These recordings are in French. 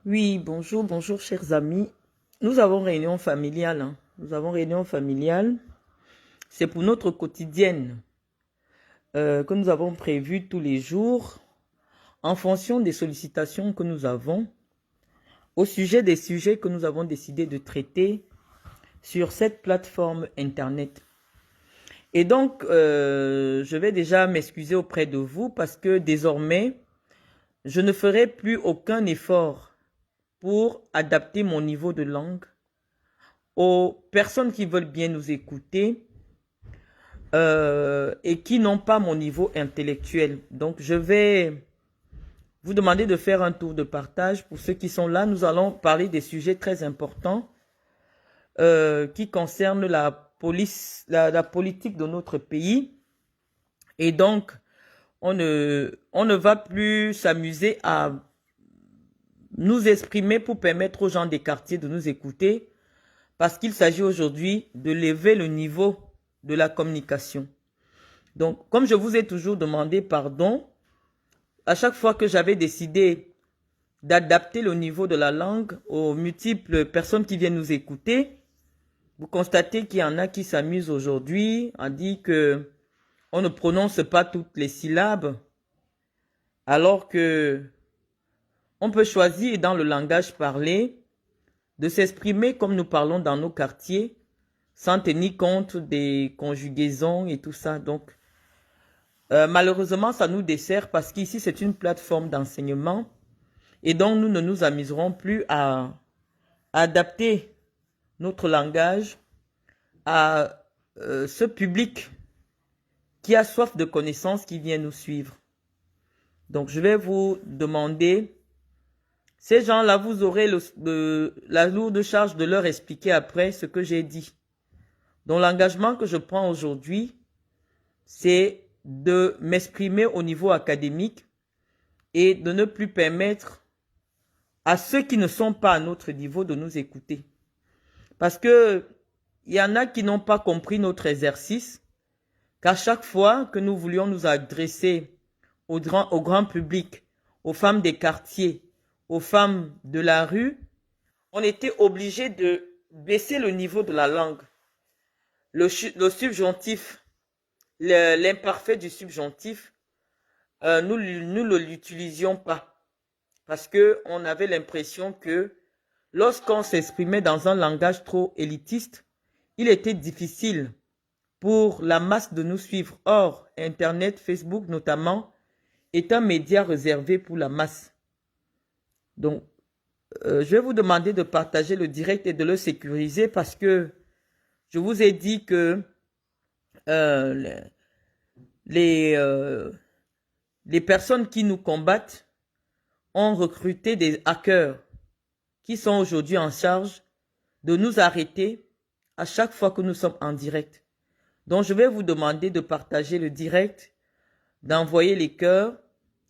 Oui, bonjour, bonjour, chers amis. Nous avons réunion familiale, hein. Nous avons réunion familiale. C'est pour notre quotidienne que nous avons prévu tous les jours en fonction des sollicitations que nous avons au sujet des sujets que nous avons décidé de traiter sur cette plateforme Internet. Et donc, je vais déjà m'excuser auprès de vous parce que désormais, je ne ferai plus aucun effort pour adapter mon niveau de langue aux personnes qui veulent bien nous écouter et qui n'ont pas mon niveau intellectuel. Donc, je vais vous demander de faire un tour de partage. Pour ceux qui sont là, nous allons parler des sujets très importants qui concernent la politique de notre pays. Et donc, on ne va plus s'amuser à nous exprimer pour permettre aux gens des quartiers de nous écouter, parce qu'il s'agit aujourd'hui de lever le niveau de la communication. Donc, comme je vous ai toujours demandé pardon, à chaque fois que j'avais décidé d'adapter le niveau de la langue aux multiples personnes qui viennent nous écouter, vous constatez qu'il y en a qui s'amusent aujourd'hui à dire que on ne prononce pas toutes les syllabes, alors que on peut choisir dans le langage parlé de s'exprimer comme nous parlons dans nos quartiers, sans tenir compte des conjugaisons et tout ça. Donc, malheureusement, ça nous dessert parce qu'ici, c'est une plateforme d'enseignement et donc nous ne nous amuserons plus à adapter notre langage à ce public qui a soif de connaissances qui vient nous suivre. Donc, je vais vous demander, ces gens-là, vous aurez la lourde charge de leur expliquer après ce que j'ai dit. Donc, l'engagement que je prends aujourd'hui, c'est de m'exprimer au niveau académique et de ne plus permettre à ceux qui ne sont pas à notre niveau de nous écouter. Parce que il y en a qui n'ont pas compris notre exercice, qu'à chaque fois que nous voulions nous adresser au grand public, aux femmes des quartiers, aux femmes de la rue, on était obligé de baisser le niveau de la langue. Le subjonctif, l'imparfait du subjonctif, nous ne l'utilisions pas parce que on avait l'impression que lorsqu'on s'exprimait dans un langage trop élitiste, il était difficile pour la masse de nous suivre. Or, Internet, Facebook notamment, est un média réservé pour la masse. Donc, je vais vous demander de partager le direct et de le sécuriser parce que je vous ai dit que euh, les, euh, les personnes qui nous combattent ont recruté des hackers qui sont aujourd'hui en charge de nous arrêter à chaque fois que nous sommes en direct. Donc, je vais vous demander de partager le direct, d'envoyer les cœurs.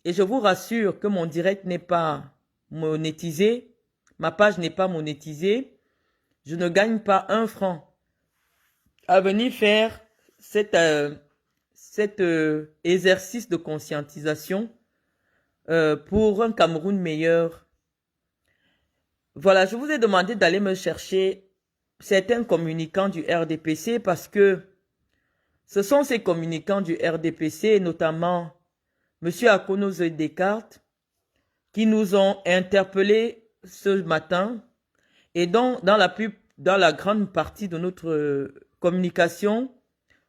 Et je vous rassure que mon direct n'est pas monétisé. Ma page n'est pas monétisée. Je ne gagne pas un franc à venir faire cet exercice de conscientisation pour un Cameroun meilleur. Voilà, je vous ai demandé d'aller me chercher certains communicants du RDPC parce que ce sont ces communicants du RDPC, notamment M. Akonoze Descartes, qui nous ont interpellés ce matin et donc dans la grande partie de notre communication,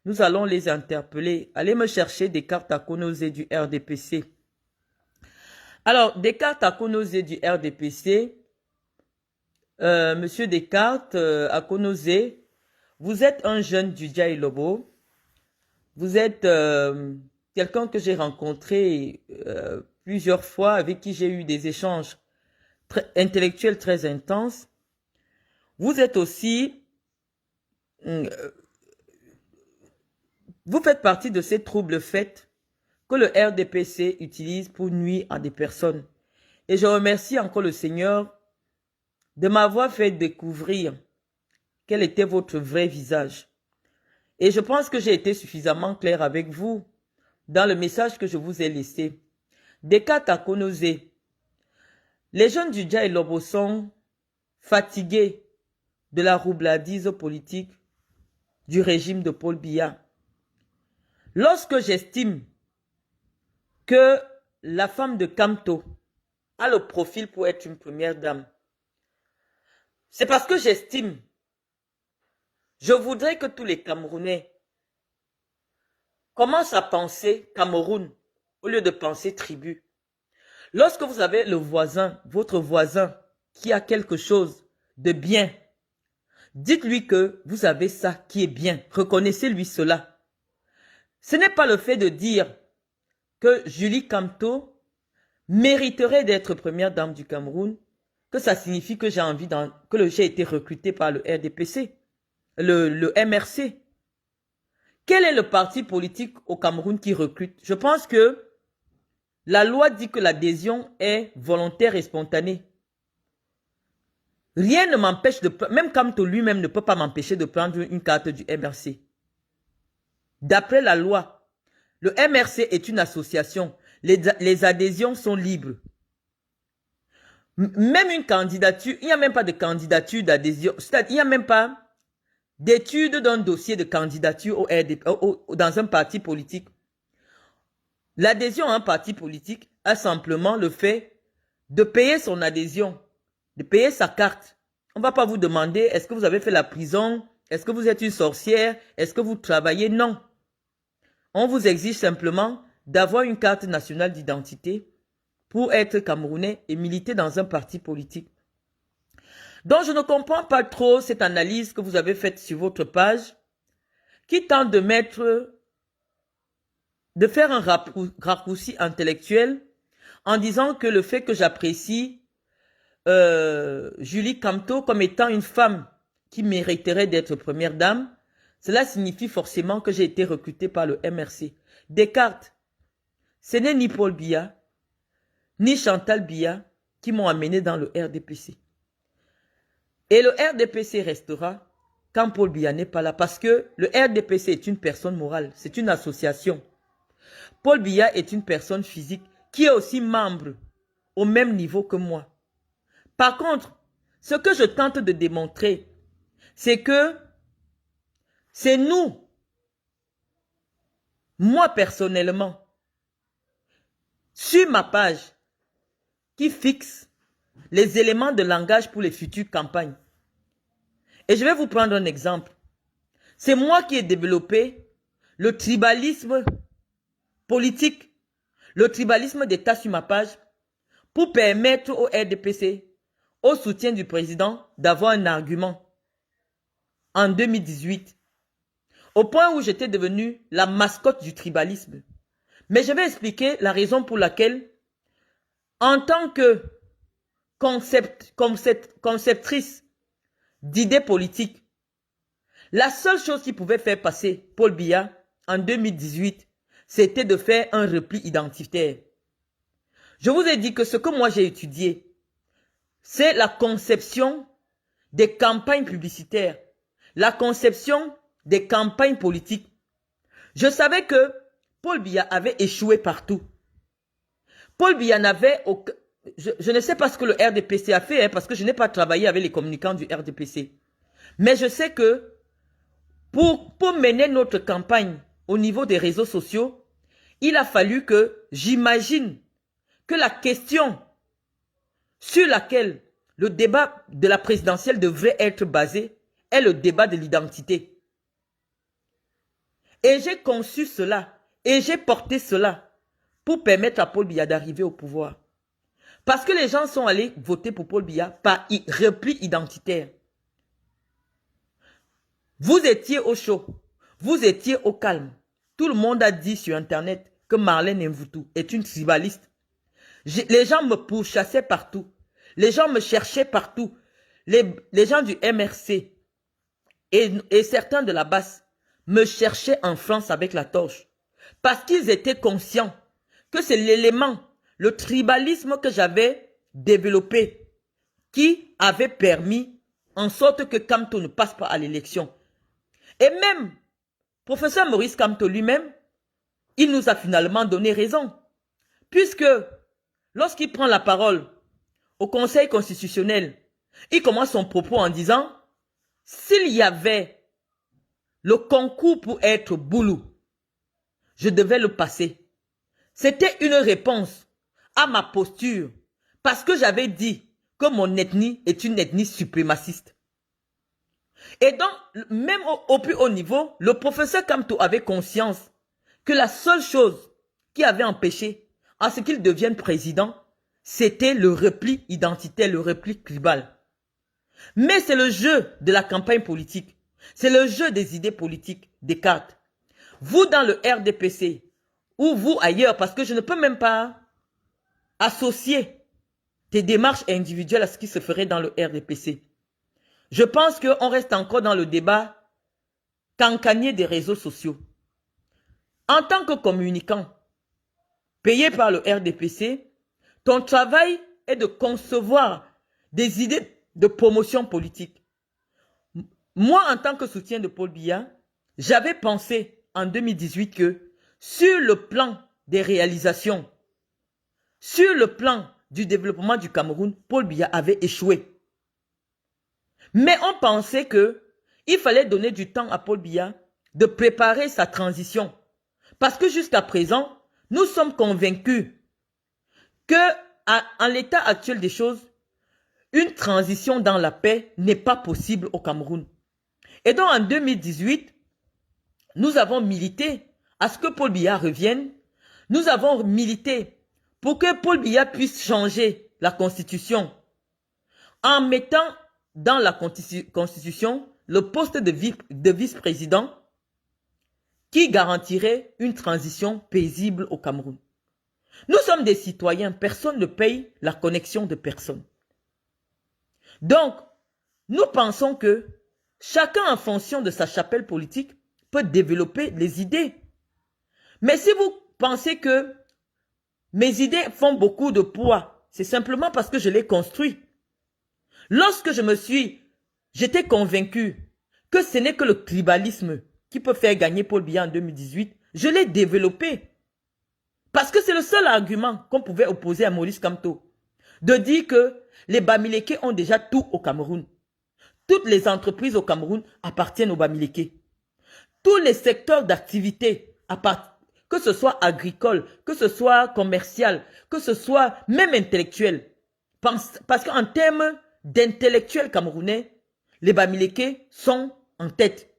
nous allons les interpeller. Allez me chercher Descartes Akonoze du RDPC. Alors, Descartes Akonoze du RDPC, Monsieur Descartes Akonoze, vous êtes un jeune du Djaï Lobo. Vous êtes quelqu'un que j'ai rencontré plusieurs fois, avec qui j'ai eu des échanges intellectuels très intenses. Vous êtes aussi, vous faites partie de ces troubles faits que le RDPC utilise pour nuire à des personnes. Et je remercie encore le Seigneur de m'avoir fait découvrir quel était votre vrai visage. Et je pense que j'ai été suffisamment clair avec vous dans le message que je vous ai laissé. Descartes Akonoze, Les jeunes du Dja et Lobo sont fatigués de la roubladise politique du régime de Paul Biya. Lorsque j'estime que la femme de Kamto a le profil pour être une première dame, c'est parce que j'estime, je voudrais que tous les Camerounais commencent à penser Cameroun au lieu de penser tribu. Lorsque vous avez le voisin, votre voisin, qui a quelque chose de bien, dites-lui que vous avez ça qui est bien. Reconnaissez-lui cela. Ce n'est pas le fait de dire que Julie Kamto mériterait d'être première dame du Cameroun, que ça signifie que j'ai envie que j'ai été recruté par le RDPC, le MRC. Quel est le parti politique au Cameroun qui recrute? Je pense que la loi dit que l'adhésion est volontaire et spontanée. Rien ne m'empêche de... Même Kamto lui-même ne peut pas m'empêcher de prendre une carte du MRC. D'après la loi, le MRC est une association. Les adhésions sont libres. Même une candidature, il n'y a même pas de candidature d'adhésion. C'est-à-dire, il n'y a même pas d'étude d'un dossier de candidature dans un parti politique. L'adhésion à un parti politique a simplement le fait de payer son adhésion, de payer sa carte. On ne va pas vous demander, est-ce que vous avez fait la prison? Est-ce que vous êtes une sorcière? Est-ce que vous travaillez? Non. On vous exige simplement d'avoir une carte nationale d'identité pour être Camerounais et militer dans un parti politique. Donc, je ne comprends pas trop cette analyse que vous avez faite sur votre page qui tente de faire un raccourci intellectuel en disant que le fait que j'apprécie Julie Kamto comme étant une femme qui mériterait d'être première dame, cela signifie forcément que j'ai été recruté par le MRC. Descartes, ce n'est ni Paul Biya, ni Chantal Biya qui m'ont amené dans le RDPC. Et le RDPC restera quand Paul Biya n'est pas là, parce que le RDPC est une personne morale, c'est une association. Paul Biya est une personne physique qui est aussi membre au même niveau que moi. Par contre, ce que je tente de démontrer, c'est que c'est nous, moi personnellement, sur ma page, qui fixe les éléments de langage pour les futures campagnes. Et je vais vous prendre un exemple. C'est moi qui ai développé le tribalisme politique, le tribalisme d'État sur ma page, pour permettre au RDPC, au soutien du président, d'avoir un argument en 2018, au point où j'étais devenu la mascotte du tribalisme. Mais je vais expliquer la raison pour laquelle, en tant que conceptrice d'idées politiques, la seule chose qui pouvait faire passer Paul Biya en 2018, c'était de faire un repli identitaire. Je vous ai dit que ce que moi j'ai étudié, c'est la conception des campagnes publicitaires, la conception des campagnes politiques. Je savais que Paul Biya avait échoué partout. Paul Biya n'avait aucun... Je ne sais pas ce que le RDPC a fait, parce que je n'ai pas travaillé avec les communicants du RDPC. Mais je sais que pour mener notre campagne au niveau des réseaux sociaux, il a fallu que j'imagine que la question sur laquelle le débat de la présidentielle devrait être basé est le débat de l'identité. Et j'ai conçu cela et j'ai porté cela pour permettre à Paul Biya d'arriver au pouvoir. Parce que les gens sont allés voter pour Paul Biya par repli identitaire. Vous étiez au chaud, vous étiez au calme. Tout le monde a dit sur Internet que Marlène Mvoutou est une tribaliste. Les gens me pourchassaient partout. Les gens me cherchaient partout. Les gens du MRC et certains de la basse me cherchaient en France avec la torche. Parce qu'ils étaient conscients que c'est l'élément, le tribalisme que j'avais développé qui avait permis en sorte que Kamto ne passe pas à l'élection. Et même, professeur Maurice Kamto lui-même, il nous a finalement donné raison. Puisque, lorsqu'il prend la parole au Conseil constitutionnel, il commence son propos en disant, s'il y avait le concours pour être boulou, je devais le passer. C'était une réponse à ma posture, parce que j'avais dit que mon ethnie est une ethnie suprémaciste. Et donc, même au plus haut niveau, le professeur Kamto avait conscience que la seule chose qui avait empêché à ce qu'il devienne président, c'était le repli identitaire, le repli tribal. Mais c'est le jeu de la campagne politique. C'est le jeu des idées politiques, des cartes. Vous dans le RDPC, ou vous ailleurs, parce que je ne peux même pas associer tes démarches individuelles à ce qui se ferait dans le RDPC. Je pense qu'on reste encore dans le débat cancanier des réseaux sociaux. En tant que communicant, payé par le RDPC, ton travail est de concevoir des idées de promotion politique. Moi, en tant que soutien de Paul Biya, j'avais pensé en 2018 que sur le plan des réalisations, sur le plan du développement du Cameroun, Paul Biya avait échoué. Mais on pensait qu'il fallait donner du temps à Paul Biya de préparer sa transition. Parce que jusqu'à présent, nous sommes convaincus que, en l'état actuel des choses, une transition dans la paix n'est pas possible au Cameroun. Et donc en 2018, nous avons milité à ce que Paul Biya revienne. Nous avons milité pour que Paul Biya puisse changer la constitution en mettant dans la constitution le poste de vice-président qui garantirait une transition paisible au Cameroun. Nous sommes des citoyens, personne ne paye la connexion de personne. Donc, nous pensons que chacun en fonction de sa chapelle politique peut développer les idées. Mais si vous pensez que mes idées font beaucoup de poids, c'est simplement parce que je les construis. Lorsque j'étais convaincu que ce n'est que le tribalisme qui peut faire gagner Paul Biya en 2018, je l'ai développé. Parce que c'est le seul argument qu'on pouvait opposer à Maurice Kamto. De dire que les Bamileke ont déjà tout au Cameroun. Toutes les entreprises au Cameroun appartiennent aux Bamileke. Tous les secteurs d'activité, que ce soit agricole, que ce soit commercial, que ce soit même intellectuel. Parce qu'en termes d'intellectuels camerounais, les Bamileke sont en tête.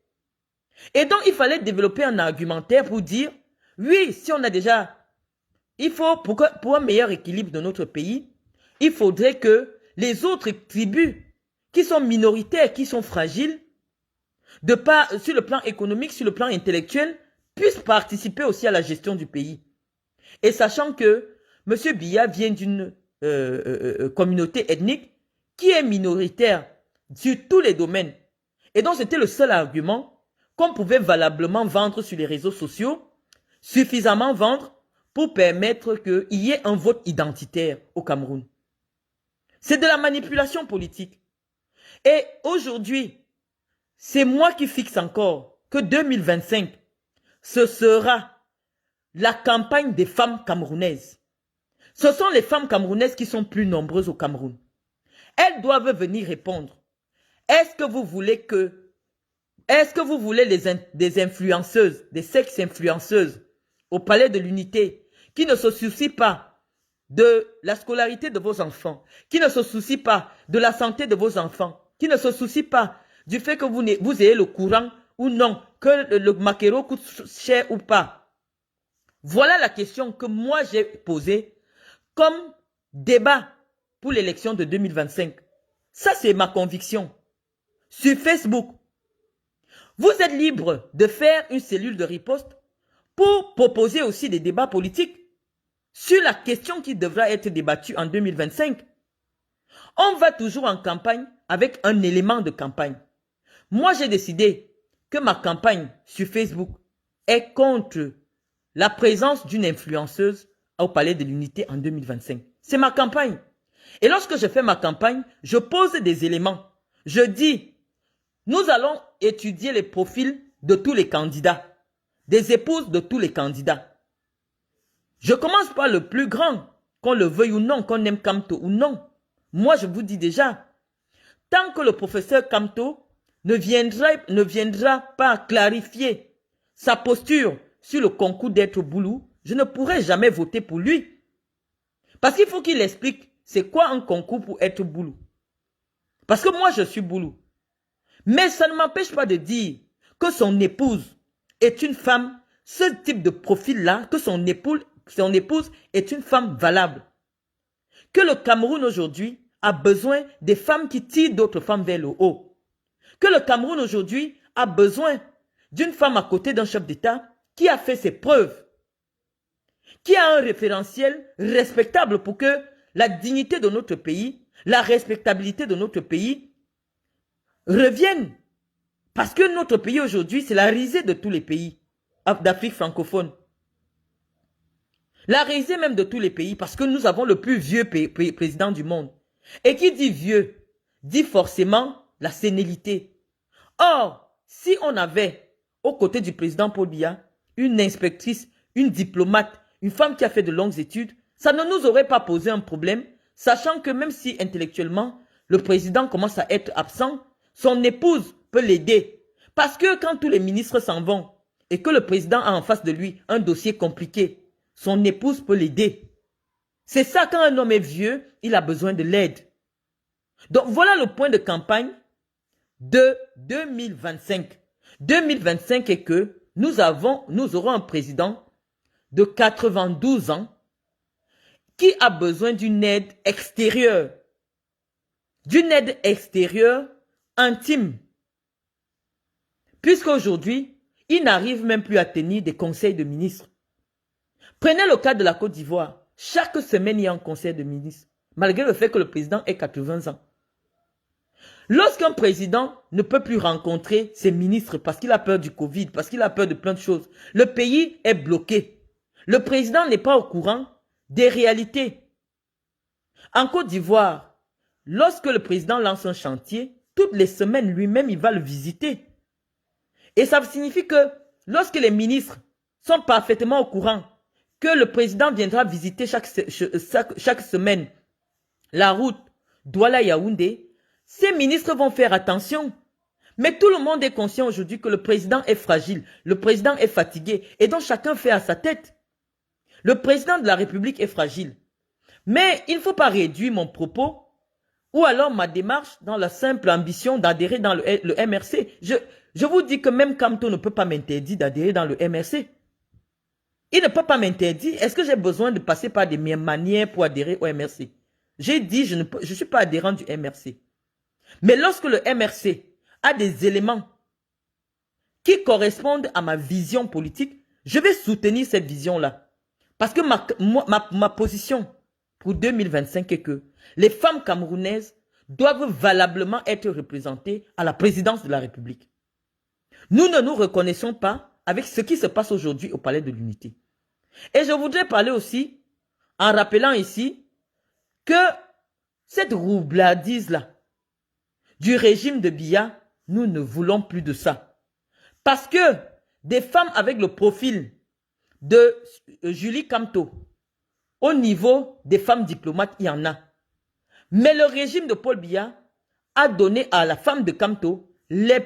Et donc, il fallait développer un argumentaire pour dire, oui, si on a déjà... Il faut, pour un meilleur équilibre de notre pays, il faudrait que les autres tribus qui sont minoritaires, qui sont fragiles, sur le plan économique, sur le plan intellectuel, puissent participer aussi à la gestion du pays. Et sachant que M. Biya vient d'une communauté ethnique qui est minoritaire sur tous les domaines. Et donc, c'était le seul argument qu'on pouvait valablement vendre sur les réseaux sociaux, suffisamment vendre pour permettre qu'il y ait un vote identitaire au Cameroun. C'est de la manipulation politique. Et aujourd'hui, c'est moi qui fixe encore que 2025, ce sera la campagne des femmes camerounaises. Ce sont les femmes camerounaises qui sont plus nombreuses au Cameroun. Elles doivent venir répondre. Est-ce que vous voulez des influenceuses, des sex-influenceuses au Palais de l'Unité qui ne se soucient pas de la scolarité de vos enfants, qui ne se soucient pas de la santé de vos enfants, qui ne se soucient pas du fait que vous ayez le courant ou non, que le maquereau coûte cher ou pas? Voilà la question que moi j'ai posée comme débat pour l'élection de 2025. Ça, c'est ma conviction. Sur Facebook, vous êtes libre de faire une cellule de riposte pour proposer aussi des débats politiques sur la question qui devra être débattue en 2025. On va toujours en campagne avec un élément de campagne. Moi, j'ai décidé que ma campagne sur Facebook est contre la présence d'une influenceuse au Palais de l'Unité en 2025. C'est ma campagne. Et lorsque je fais ma campagne, je pose des éléments. Je dis, nous allons étudier les profils de tous les candidats, des épouses de tous les candidats. Je commence par le plus grand, qu'on le veuille ou non, qu'on aime Kamto ou non. moi je vous dis déjà, tant que le professeur Kamto ne viendra pas clarifier sa posture sur le concours d'être Boulou, je ne pourrai jamais voter pour lui. Parce qu'il faut qu'il explique c'est quoi un concours pour être Boulou. Parce que moi je suis Boulou. Mais ça ne m'empêche pas de dire que son épouse est une femme, ce type de profil-là, que son épouse est une femme valable. Que le Cameroun aujourd'hui a besoin des femmes qui tirent d'autres femmes vers le haut. Que le Cameroun aujourd'hui a besoin d'une femme à côté d'un chef d'État qui a fait ses preuves, qui a un référentiel respectable pour que la dignité de notre pays, la respectabilité de notre pays revienne. Parce que notre pays aujourd'hui, c'est la risée de tous les pays d'Afrique francophone. La risée même de tous les pays, parce que nous avons le plus vieux président du monde. Et qui dit vieux, dit forcément la sénilité. Or, si on avait, aux côtés du président Paul Biya, une inspectrice, une diplomate, une femme qui a fait de longues études, ça ne nous aurait pas posé un problème, sachant que même si intellectuellement, le président commence à être absent, son épouse peut l'aider. Parce que quand tous les ministres s'en vont et que le président a en face de lui un dossier compliqué, son épouse peut l'aider. C'est ça, quand un homme est vieux, il a besoin de l'aide. Donc voilà le point de campagne de 2025. 2025 est que nous aurons un président de 92 ans qui a besoin d'une aide extérieure. D'une aide extérieure intime. Puisqu'aujourd'hui, il n'arrive même plus à tenir des conseils de ministres. Prenez le cas de la Côte d'Ivoire. Chaque semaine, il y a un conseil de ministres, malgré le fait que le président ait 80 ans. Lorsqu'un président ne peut plus rencontrer ses ministres parce qu'il a peur du Covid, parce qu'il a peur de plein de choses, le pays est bloqué. Le président n'est pas au courant des réalités. En Côte d'Ivoire, lorsque le président lance un chantier, toutes les semaines, lui-même, il va le visiter. Et ça signifie que lorsque les ministres sont parfaitement au courant que le président viendra visiter chaque semaine la route Douala-Yaoundé, ces ministres vont faire attention. Mais tout le monde est conscient aujourd'hui que le président est fragile, le président est fatigué, et donc chacun fait à sa tête. Le président de la République est fragile. Mais il ne faut pas réduire mon propos ou alors ma démarche dans la simple ambition d'adhérer dans le MRC. Je vous dis que même Kamto ne peut pas m'interdire d'adhérer dans le MRC. Il ne peut pas m'interdire. Est-ce que j'ai besoin de passer par des manières pour adhérer au MRC? J'ai dit, je ne suis pas adhérent du MRC. Mais lorsque le MRC a des éléments qui correspondent à ma vision politique, je vais soutenir cette vision-là. Parce que ma position pour 2025 est que les femmes camerounaises doivent valablement être représentées à la présidence de la République. Nous ne nous reconnaissons pas avec ce qui se passe aujourd'hui au Palais de l'Unité. Et je voudrais parler aussi, en rappelant ici, que cette roubladise-là, du régime de Biya, nous ne voulons plus de ça. Parce que des femmes avec le profil de Julie Kamto, au niveau des femmes diplomates, il y en a. Mais le régime de Paul Biya a donné à la femme de Kamto les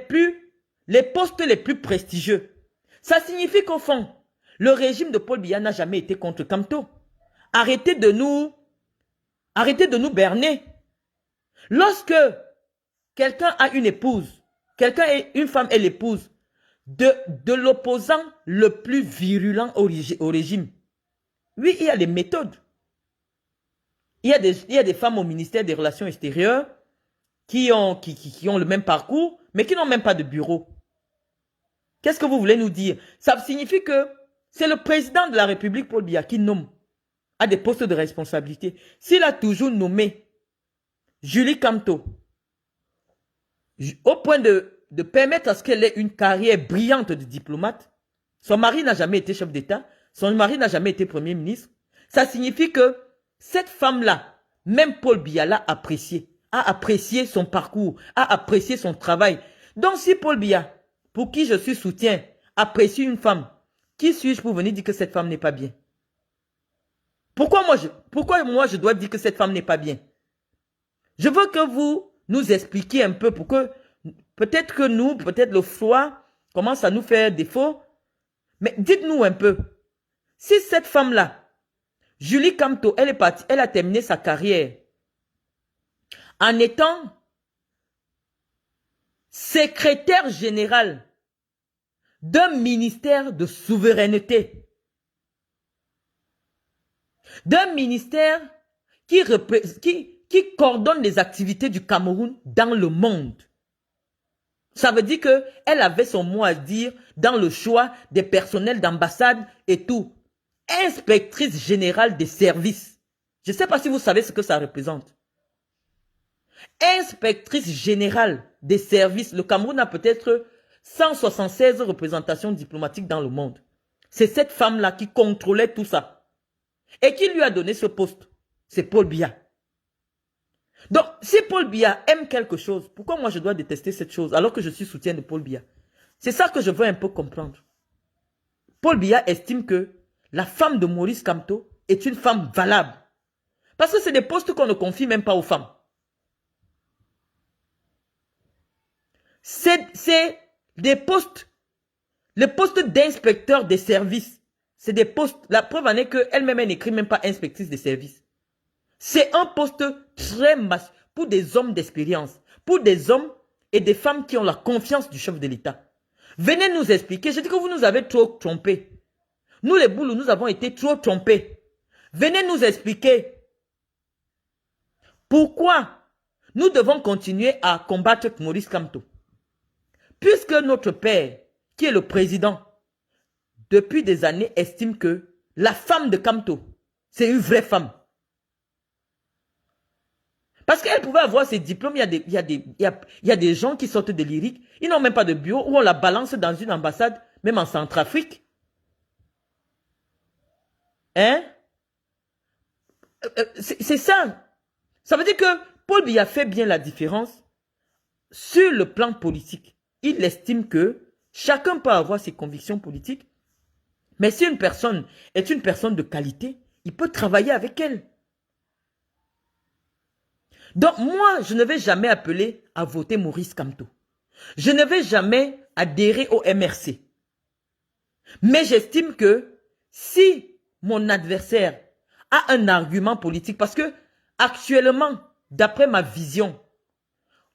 postes les plus prestigieux. Ça signifie qu'au fond, le régime de Paul Biya n'a jamais été contre Kamto. Arrêtez de nous berner. Lorsque quelqu'un a une épouse, une femme est l'épouse de l'opposant le plus virulent au régime. Oui, il y a des méthodes. Il y a des femmes au ministère des Relations extérieures qui ont le même parcours, mais qui n'ont même pas de bureau. Qu'est-ce que vous voulez nous dire? Ça signifie que c'est le président de la République, Paul Biya, qui nomme à des postes de responsabilité. S'il a toujours nommé Julie Kamto, au point de permettre à ce qu'elle ait une carrière brillante de diplomate, son mari n'a jamais été chef d'État, son mari n'a jamais été premier ministre, ça signifie que cette femme-là, même Paul Biya l'a apprécié, a apprécié son parcours, a apprécié son travail. Donc si Paul Biya, pour qui je suis soutien, apprécie une femme, qui suis-je pour venir dire que cette femme n'est pas bien? Pourquoi moi je dois dire que cette femme n'est pas bien? Je veux que vous nous expliquiez un peu pour que, peut-être que nous, peut-être le froid commence à nous faire défaut. Mais dites-nous un peu, si cette femme-là, Julie Kamto, elle est partie, elle a terminé sa carrière en étant secrétaire générale d'un ministère de souveraineté, d'un ministère qui coordonne les activités du Cameroun dans le monde. Ça veut dire qu'elle avait son mot à dire dans le choix des personnels d'ambassade et tout. Inspectrice générale des services. Je ne sais pas si vous savez ce que ça représente. Inspectrice générale des services. Le Cameroun a peut-être 176 représentations diplomatiques dans le monde. C'est cette femme-là qui contrôlait tout ça. Et qui lui a donné ce poste? C'est Paul Biya. Donc, si Paul Biya aime quelque chose, pourquoi moi je dois détester cette chose alors que je suis soutien de Paul Biya? C'est ça que je veux un peu comprendre. Paul Biya estime que la femme de Maurice Kamto est une femme valable. Parce que c'est des postes qu'on ne confie même pas aux femmes. C'est des postes, le poste d'inspecteur des services. C'est des postes, la preuve en est qu'elle-même n'écrit même pas inspectrice des services. C'est un poste très massif pour des hommes d'expérience, pour des hommes et des femmes qui ont la confiance du chef de l'État. Venez nous expliquer. Je dis que vous nous avez trop trompés. Nous les Boulous, nous avons été trop trompés. Venez nous expliquer pourquoi nous devons continuer à combattre Maurice Kamto. Puisque notre père, qui est le président, depuis des années, estime que la femme de Kamto, c'est une vraie femme. Parce qu'elle pouvait avoir ses diplômes, il y a des gens qui sortent de l'IRIC, ils n'ont même pas de bureau, où on la balance dans une ambassade, même en Centrafrique. Hein? C'est ça. Ça veut dire que Paul Biya fait bien la différence sur le plan politique. Il estime que chacun peut avoir ses convictions politiques, mais si une personne est une personne de qualité, il peut travailler avec elle. Donc moi, je ne vais jamais appeler à voter Maurice Kamto. Je ne vais jamais adhérer au MRC. Mais j'estime que si mon adversaire a un argument politique, parce que actuellement, d'après ma vision,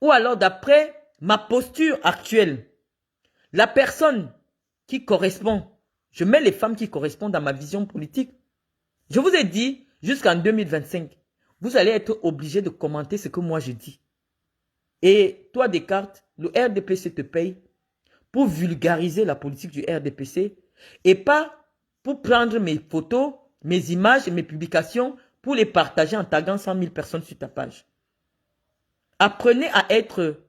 ou alors d'après ma posture actuelle, la personne qui correspond, je mets les femmes qui correspondent à ma vision politique. Je vous ai dit, jusqu'en 2025, vous allez être obligé de commenter ce que moi je dis. Et toi, Descartes, le RDPC te paye pour vulgariser la politique du RDPC et pas pour prendre mes photos, mes images et mes publications pour les partager en taguant 100 000 personnes sur ta page. Apprenez à être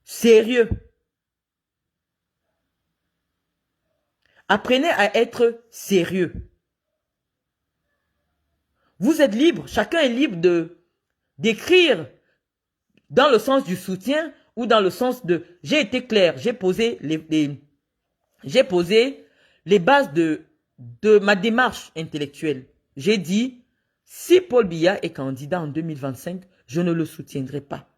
sérieux. Apprenez à être sérieux. Vous êtes libre, chacun est libre d'écrire dans le sens du soutien ou dans le sens de... J'ai été clair, j'ai posé les bases de ma démarche intellectuelle. J'ai dit, si Paul Biya est candidat en 2025, je ne le soutiendrai pas.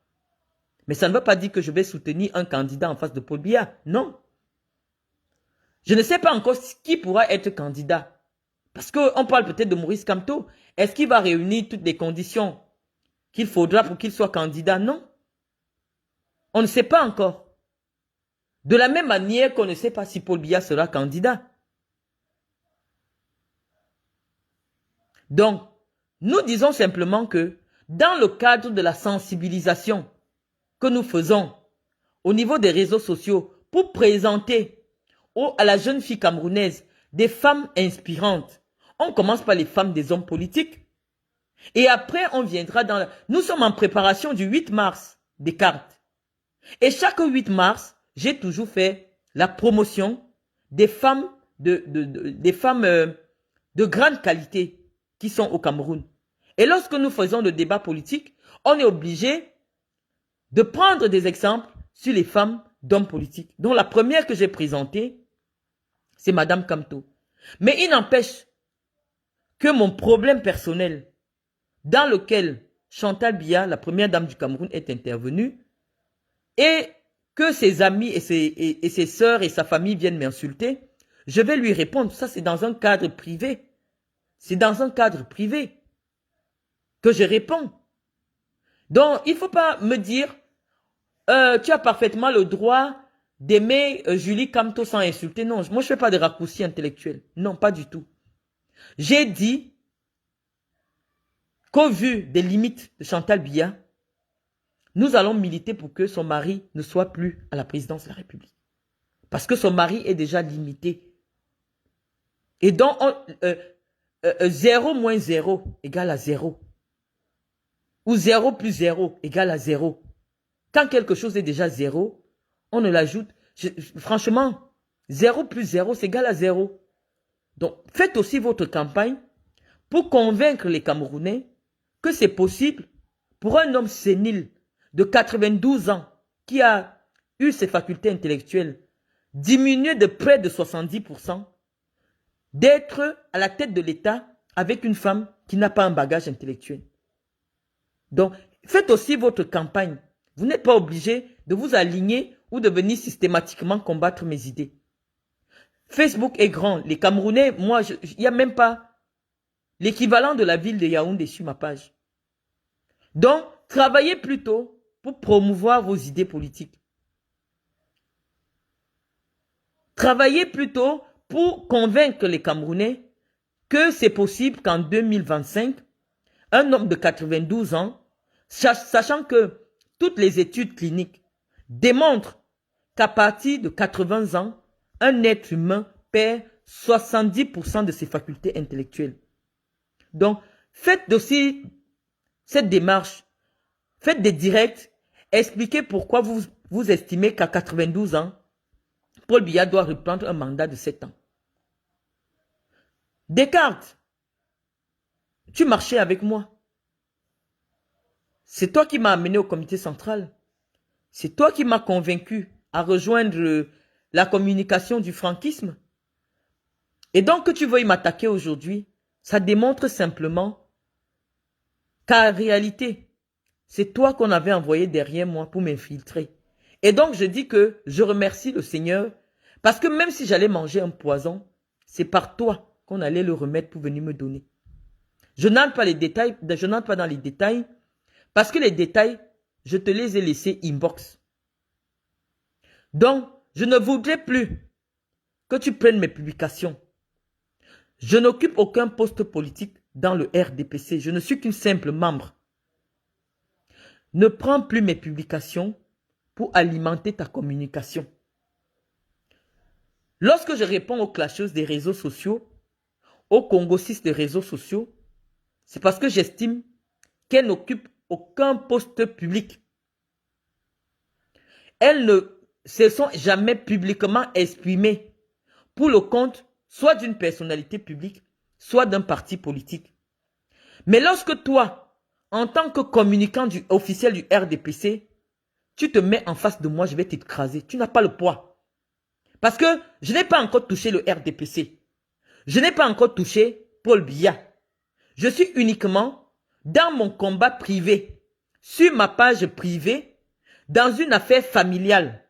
Mais ça ne veut pas dire que je vais soutenir un candidat en face de Paul Biya. Non. Je ne sais pas encore qui pourra être candidat. Parce qu'on parle peut-être de Maurice Kamto. Est-ce qu'il va réunir toutes les conditions qu'il faudra pour qu'il soit candidat? Non. On ne sait pas encore. De la même manière qu'on ne sait pas si Paul Biya sera candidat. Donc, nous disons simplement que dans le cadre de la sensibilisation que nous faisons au niveau des réseaux sociaux pour présenter à la jeune fille camerounaise des femmes inspirantes, on commence par les femmes des hommes politiques. Et après, on viendra dans... Nous sommes en préparation du 8 mars des cartes. Et chaque 8 mars, j'ai toujours fait la promotion des femmes des femmes de grande qualité qui sont au Cameroun. Et lorsque nous faisons le débat politique, on est obligé de prendre des exemples sur les femmes d'hommes politiques. Donc la première que j'ai présentée, c'est Madame Kamto. Mais il n'empêche que mon problème personnel, dans lequel Chantal Biya, la première dame du Cameroun, est intervenue, et que ses amis et ses sœurs et sa famille viennent m'insulter, je vais lui répondre. Ça, c'est dans un cadre privé. C'est dans un cadre privé que je réponds. Donc, il ne faut pas me dire, tu as parfaitement le droit d'aimer Julie Kamto sans insulter. Non, moi, je ne fais pas de raccourcis intellectuels. Non, pas du tout. J'ai dit qu'au vu des limites de Chantal Biya, nous allons militer pour que son mari ne soit plus à la présidence de la République. Parce que son mari est déjà limité. Et donc, 0 moins 0 égale à 0. Ou 0 plus 0 égale à 0. Quand quelque chose est déjà 0, on ne l'ajoute. Franchement, 0 plus 0, c'est égal à 0. Donc, faites aussi votre campagne pour convaincre les Camerounais que c'est possible pour un homme sénile de 92 ans qui a eu ses facultés intellectuelles diminuées de près de 70%, d'être à la tête de l'État avec une femme qui n'a pas un bagage intellectuel. Donc, faites aussi votre campagne. Vous n'êtes pas obligé de vous aligner ou de venir systématiquement combattre mes idées. Facebook est grand. Les Camerounais, moi, il n'y a même pas l'équivalent de la ville de Yaoundé sur ma page. Donc, travaillez plutôt pour promouvoir vos idées politiques. Travaillez plutôt pour convaincre les Camerounais que c'est possible qu'en 2025, un homme de 92 ans, sachant que toutes les études cliniques démontrent qu'à partir de 80 ans, un être humain perd 70% de ses facultés intellectuelles. Donc, faites aussi cette démarche. Faites des directs. Expliquez pourquoi vous estimez qu'à 92 ans, Paul Biya doit reprendre un mandat de 7 ans. Descartes, tu marchais avec moi. C'est toi qui m'as amené au comité central. C'est toi qui m'as convaincu à rejoindre la communication du franquisme. Et donc que tu veuilles m'attaquer aujourd'hui, ça démontre simplement qu'en réalité, c'est toi qu'on avait envoyé derrière moi pour m'infiltrer. Et donc je dis que je remercie le Seigneur parce que même si j'allais manger un poison, c'est par toi qu'on allait le remettre pour venir me donner. Je n'entre pas dans les détails parce que les détails, je te les ai laissés inbox. Donc, je ne voudrais plus que tu prennes mes publications. Je n'occupe aucun poste politique dans le RDPC. Je ne suis qu'une simple membre. Ne prends plus mes publications pour alimenter ta communication. Lorsque je réponds aux clasheuses des réseaux sociaux, aux congocistes des réseaux sociaux, c'est parce que j'estime qu'elles n'occupent aucun poste public. Elles ne se sont jamais publiquement exprimées pour le compte soit d'une personnalité publique, soit d'un parti politique. Mais lorsque toi, en tant que communicant officiel du RDPC, tu te mets en face de moi, je vais t'écraser. Tu n'as pas le poids. Parce que je n'ai pas encore touché le RDPC. Je n'ai pas encore touché Paul Biya. Je suis uniquement dans mon combat privé, sur ma page privée, dans une affaire familiale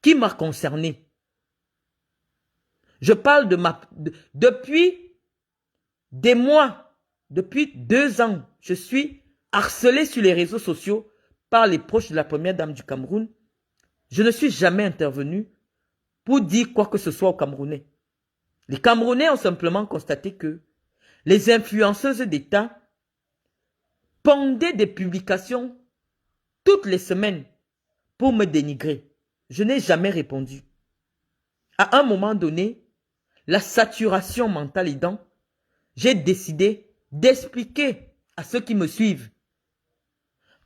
qui m'a concerné. Je parle depuis des mois, depuis 2 ans, je suis harcelé sur les réseaux sociaux par les proches de la première dame du Cameroun. Je ne suis jamais intervenu pour dire quoi que ce soit aux Camerounais. Les Camerounais ont simplement constaté que les influenceuses d'État pondaient des publications toutes les semaines pour me dénigrer. Je n'ai jamais répondu. À un moment donné, la saturation mentale aidant, j'ai décidé d'expliquer à ceux qui me suivent.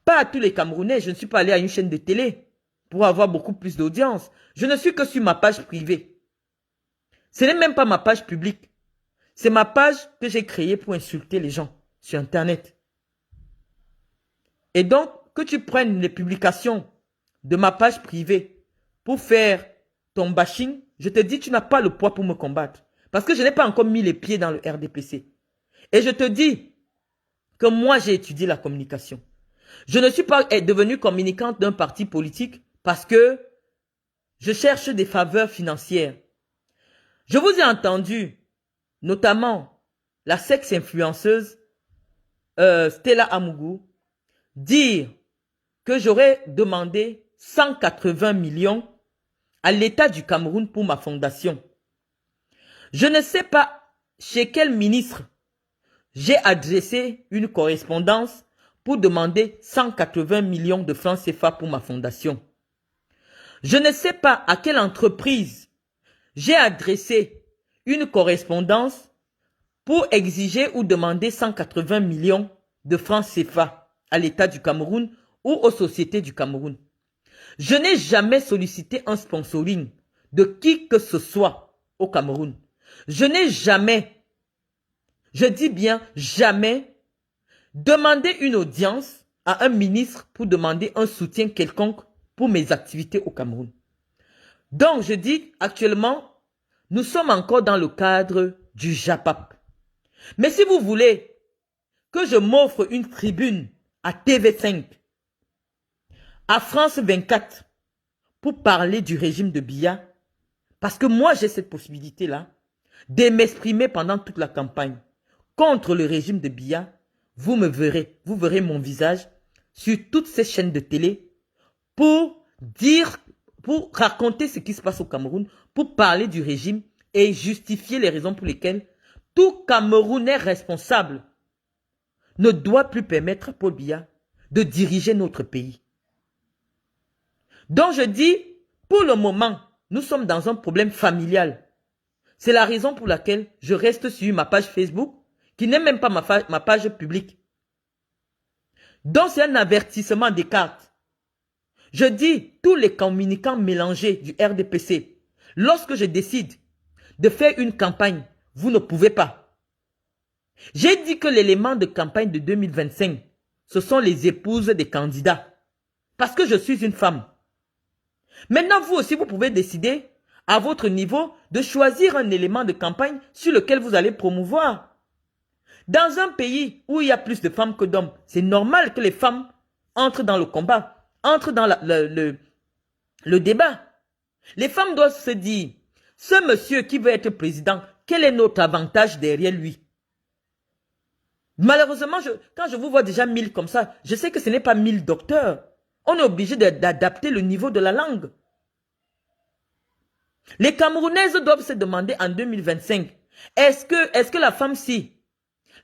Pas à tous les Camerounais, je ne suis pas allé à une chaîne de télé pour avoir beaucoup plus d'audience. Je ne suis que sur ma page privée. Ce n'est même pas ma page publique. C'est ma page que j'ai créée pour insulter les gens sur Internet. Et donc, que tu prennes les publications de ma page privée pour faire ton bashing, je te dis, tu n'as pas le poids pour me combattre. Parce que je n'ai pas encore mis les pieds dans le RDPC. Et je te dis, que moi j'ai étudié la communication. Je ne suis pas devenue communicante d'un parti politique parce que je cherche des faveurs financières. Je vous ai entendu, notamment la sexe-influenceuse Stella Amougou, dire que j'aurais demandé 180 millions à l'État du Cameroun pour ma fondation. Je ne sais pas chez quel ministre j'ai adressé une correspondance pour demander 180 millions de francs CFA pour ma fondation. Je ne sais pas à quelle entreprise j'ai adressé une correspondance pour exiger ou demander 180 millions de francs CFA à l'État du Cameroun ou aux sociétés du Cameroun. Je n'ai jamais sollicité un sponsoring de qui que ce soit au Cameroun. Je n'ai jamais, je dis bien jamais, demandé une audience à un ministre pour demander un soutien quelconque pour mes activités au Cameroun. Donc, je dis actuellement, nous sommes encore dans le cadre du JAPAP. Mais si vous voulez que je m'offre une tribune à TV5, à France 24, pour parler du régime de Biya, parce que moi j'ai cette possibilité-là, de m'exprimer pendant toute la campagne contre le régime de Biya, vous verrez mon visage sur toutes ces chaînes de télé pour dire, pour raconter ce qui se passe au Cameroun, pour parler du régime et justifier les raisons pour lesquelles tout Camerounais responsable ne doit plus permettre à Paul Biya de diriger notre pays. Donc je dis, pour le moment, nous sommes dans un problème familial. C'est la raison pour laquelle je reste sur ma page Facebook, qui n'est même pas ma page publique. Donc c'est un avertissement des cartes. Je dis, tous les communicants mélangés du RDPC, lorsque je décide de faire une campagne, vous ne pouvez pas. J'ai dit que l'élément de campagne de 2025, ce sont les épouses des candidats. Parce que je suis une femme. Maintenant, vous aussi, vous pouvez décider, à votre niveau, de choisir un élément de campagne sur lequel vous allez promouvoir. Dans un pays où il y a plus de femmes que d'hommes, c'est normal que les femmes entrent dans le combat, entrent dans le débat. Les femmes doivent se dire, ce monsieur qui veut être président, quel est notre avantage derrière lui? Malheureusement, quand je vous vois déjà 1000 comme ça, je sais que ce n'est pas 1000 docteurs. On est obligé d'adapter le niveau de la langue. Les Camerounaises doivent se demander en 2025, est-ce que la femme-ci,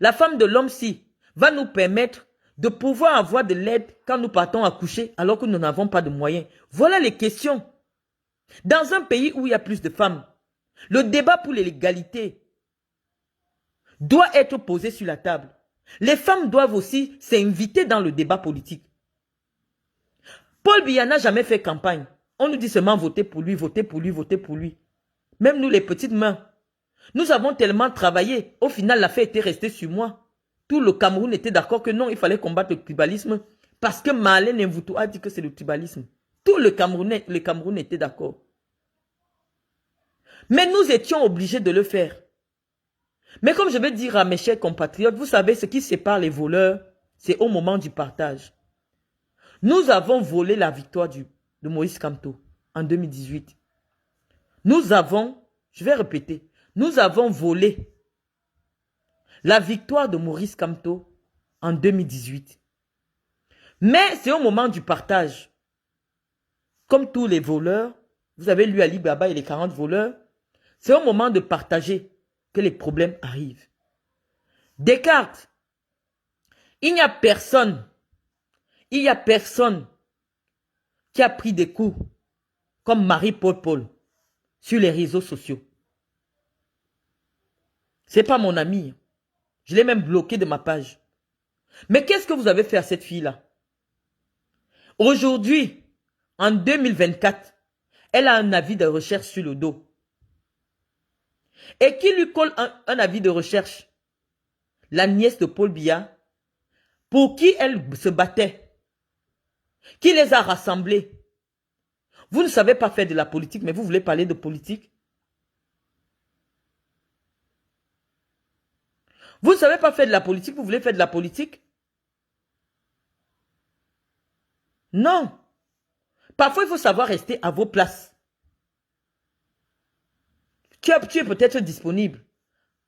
la femme de l'homme-ci, va nous permettre de pouvoir avoir de l'aide quand nous partons accoucher alors que nous n'avons pas de moyens? Voilà les questions. Dans un pays où il y a plus de femmes, le débat pour l'égalité doit être posé sur la table. Les femmes doivent aussi s'inviter dans le débat politique. Paul Biya n'a jamais fait campagne. On nous dit seulement voter pour lui, voter pour lui, voter pour lui. Même nous, les petites mains. Nous avons tellement travaillé. Au final, l'affaire était restée sur moi. Tout le Cameroun était d'accord que non, il fallait combattre le tribalisme. Parce que Marlène Mvoutou a dit que c'est le tribalisme. Tout le Cameroun était d'accord. Mais nous étions obligés de le faire. Mais comme je vais dire à mes chers compatriotes, vous savez ce qui sépare les voleurs, c'est au moment du partage. Nous avons volé la victoire de Maurice Kamto en 2018. Nous avons, je vais répéter, nous avons volé la victoire de Maurice Kamto en 2018. Mais c'est au moment du partage. Comme tous les voleurs, vous avez lu Ali Baba et les 40 voleurs, c'est au moment de partager que les problèmes arrivent. Descartes, il n'y a personne qui a pris des coups comme Marie-Paul Paul sur les réseaux sociaux. Ce n'est pas mon ami. Je l'ai même bloqué de ma page. Mais qu'est-ce que vous avez fait à cette fille-là? Aujourd'hui, en 2024, elle a un avis de recherche sur le dos. Et qui lui colle un avis de recherche? La nièce de Paul Biya, pour qui elle se battait, qui les a rassemblés. Vous ne savez pas faire de la politique, mais vous voulez parler de politique? Vous ne savez pas faire de la politique, vous voulez faire de la politique? Non. Parfois, il faut savoir rester à vos places. Tu es peut-être disponible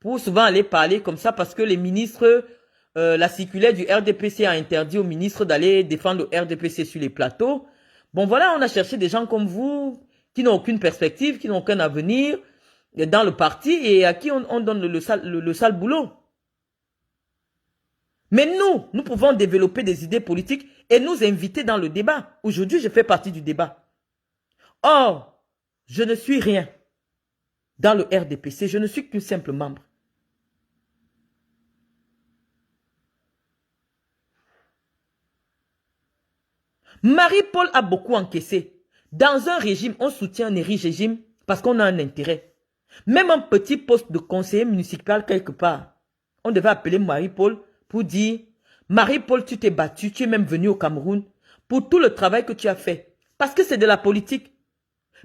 pour souvent aller parler comme ça parce que les ministres, la circulaire du RDPC a interdit aux ministres d'aller défendre le RDPC sur les plateaux. Bon, voilà, on a cherché des gens comme vous qui n'ont aucune perspective, qui n'ont aucun avenir dans le parti et à qui on donne le sale boulot. Mais nous pouvons développer des idées politiques et nous inviter dans le débat. Aujourd'hui, je fais partie du débat. Or, je ne suis rien dans le RDPC. Je ne suis qu'une simple membre. Marie-Paul a beaucoup encaissé. Dans un régime, on soutient un régime parce qu'on a un intérêt. Même un petit poste de conseiller municipal quelque part, on devait appeler Marie-Paul pour dire, Marie-Paul, tu t'es battue, tu es même venue au Cameroun pour tout le travail que tu as fait. Parce que c'est de la politique.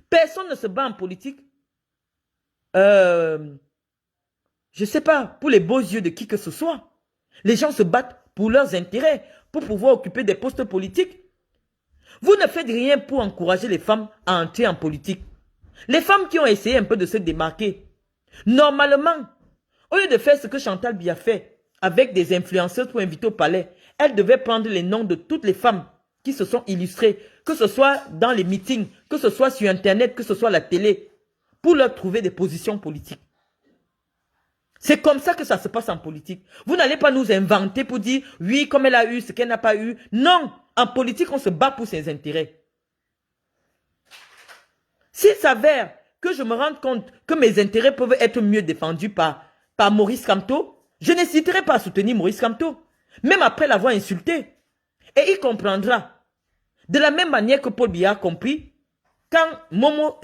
Personne ne se bat en politique. Je ne sais pas, pour les beaux yeux de qui que ce soit. Les gens se battent pour leurs intérêts, pour pouvoir occuper des postes politiques. Vous ne faites rien pour encourager les femmes à entrer en politique. Les femmes qui ont essayé un peu de se démarquer, normalement, au lieu de faire ce que Chantal Biya fait, avec des influenceurs pour inviter au palais, elle devait prendre les noms de toutes les femmes qui se sont illustrées, que ce soit dans les meetings, que ce soit sur Internet, que ce soit à la télé, pour leur trouver des positions politiques. C'est comme ça que ça se passe en politique. Vous n'allez pas nous inventer pour dire, oui, comme elle a eu ce qu'elle n'a pas eu. Non, en politique, on se bat pour ses intérêts. S'il s'avère que je me rende compte que mes intérêts peuvent être mieux défendus par Maurice Kamto, je n'hésiterai pas à soutenir Maurice Kamto, même après l'avoir insulté. Et il comprendra. De la même manière que Paul Biya a compris, quand Momo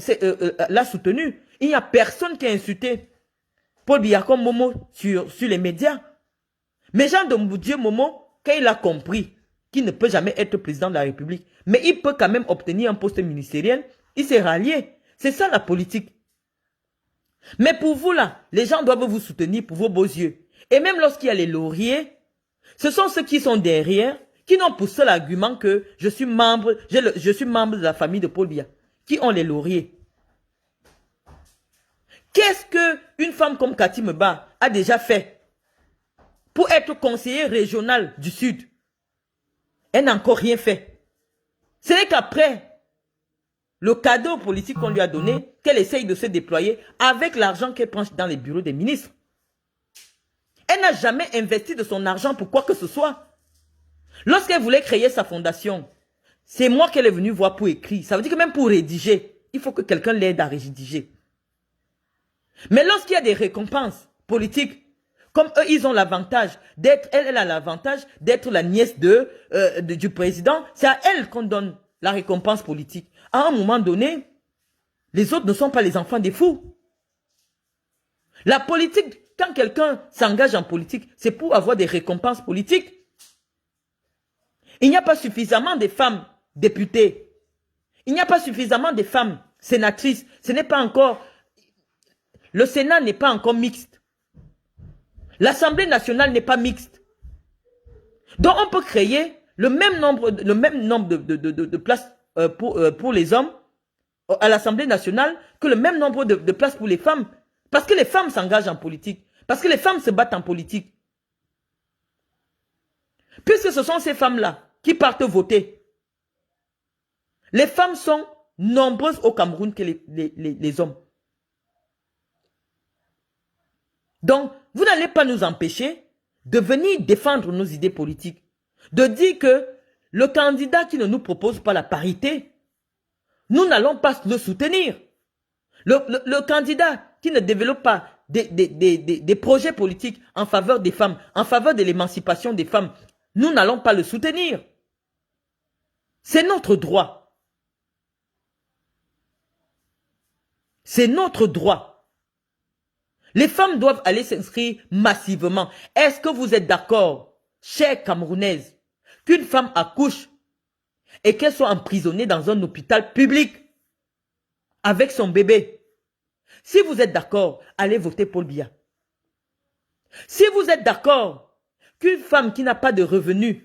l'a soutenu, il n'y a personne qui a insulté Paul Biya comme Momo sur les médias. Mais Jean de Dieu Momo, quand il a compris qu'il ne peut jamais être président de la République, mais il peut quand même obtenir un poste ministériel, il s'est rallié. C'est ça la politique. Mais pour vous là, les gens doivent vous soutenir pour vos beaux yeux. Et même lorsqu'il y a les lauriers, ce sont ceux qui sont derrière, qui n'ont pour seul argument que je suis membre de la famille de Paul Biya, qui ont les lauriers. Qu'est-ce qu'une femme comme Cathy Meba a déjà fait pour être conseillère régionale du Sud? Elle n'a encore rien fait. Ce n'est qu'après le cadeau politique qu'on lui a donné, qu'elle essaye de se déployer avec l'argent qu'elle prend dans les bureaux des ministres. Elle n'a jamais investi de son argent pour quoi que ce soit. Lorsqu'elle voulait créer sa fondation, c'est moi qu'elle est venue voir pour écrire. Ça veut dire que même pour rédiger, il faut que quelqu'un l'aide à rédiger. Mais lorsqu'il y a des récompenses politiques, comme eux, ils ont l'avantage d'être, elle a l'avantage d'être la nièce du président, c'est à elle qu'on donne la récompense politique. À un moment donné, les autres ne sont pas les enfants des fous. La politique, quand quelqu'un s'engage en politique, c'est pour avoir des récompenses politiques. Il n'y a pas suffisamment de femmes députées. Il n'y a pas suffisamment de femmes sénatrices. Ce n'est pas encore... Le Sénat n'est pas encore mixte. L'Assemblée nationale n'est pas mixte. Donc on peut créer le même nombre de places pour les hommes à l'Assemblée nationale que le même nombre de places pour les femmes. Parce que les femmes s'engagent en politique. Parce que les femmes se battent en politique. Puisque ce sont ces femmes-là qui partent voter. Les femmes sont nombreuses au Cameroun que les hommes. Donc, vous n'allez pas nous empêcher de venir défendre nos idées politiques. De dire que le candidat qui ne nous propose pas la parité, nous n'allons pas le soutenir. Le candidat qui ne développe pas des projets politiques en faveur des femmes, en faveur de l'émancipation des femmes, nous n'allons pas le soutenir. C'est notre droit. C'est notre droit. Les femmes doivent aller s'inscrire massivement. Est-ce que vous êtes d'accord, chères Camerounaises, qu'une femme accouche et qu'elle soit emprisonnée dans un hôpital public avec son bébé? Si vous êtes d'accord, allez voter Paul Biya. Si vous êtes d'accord qu'une femme qui n'a pas de revenus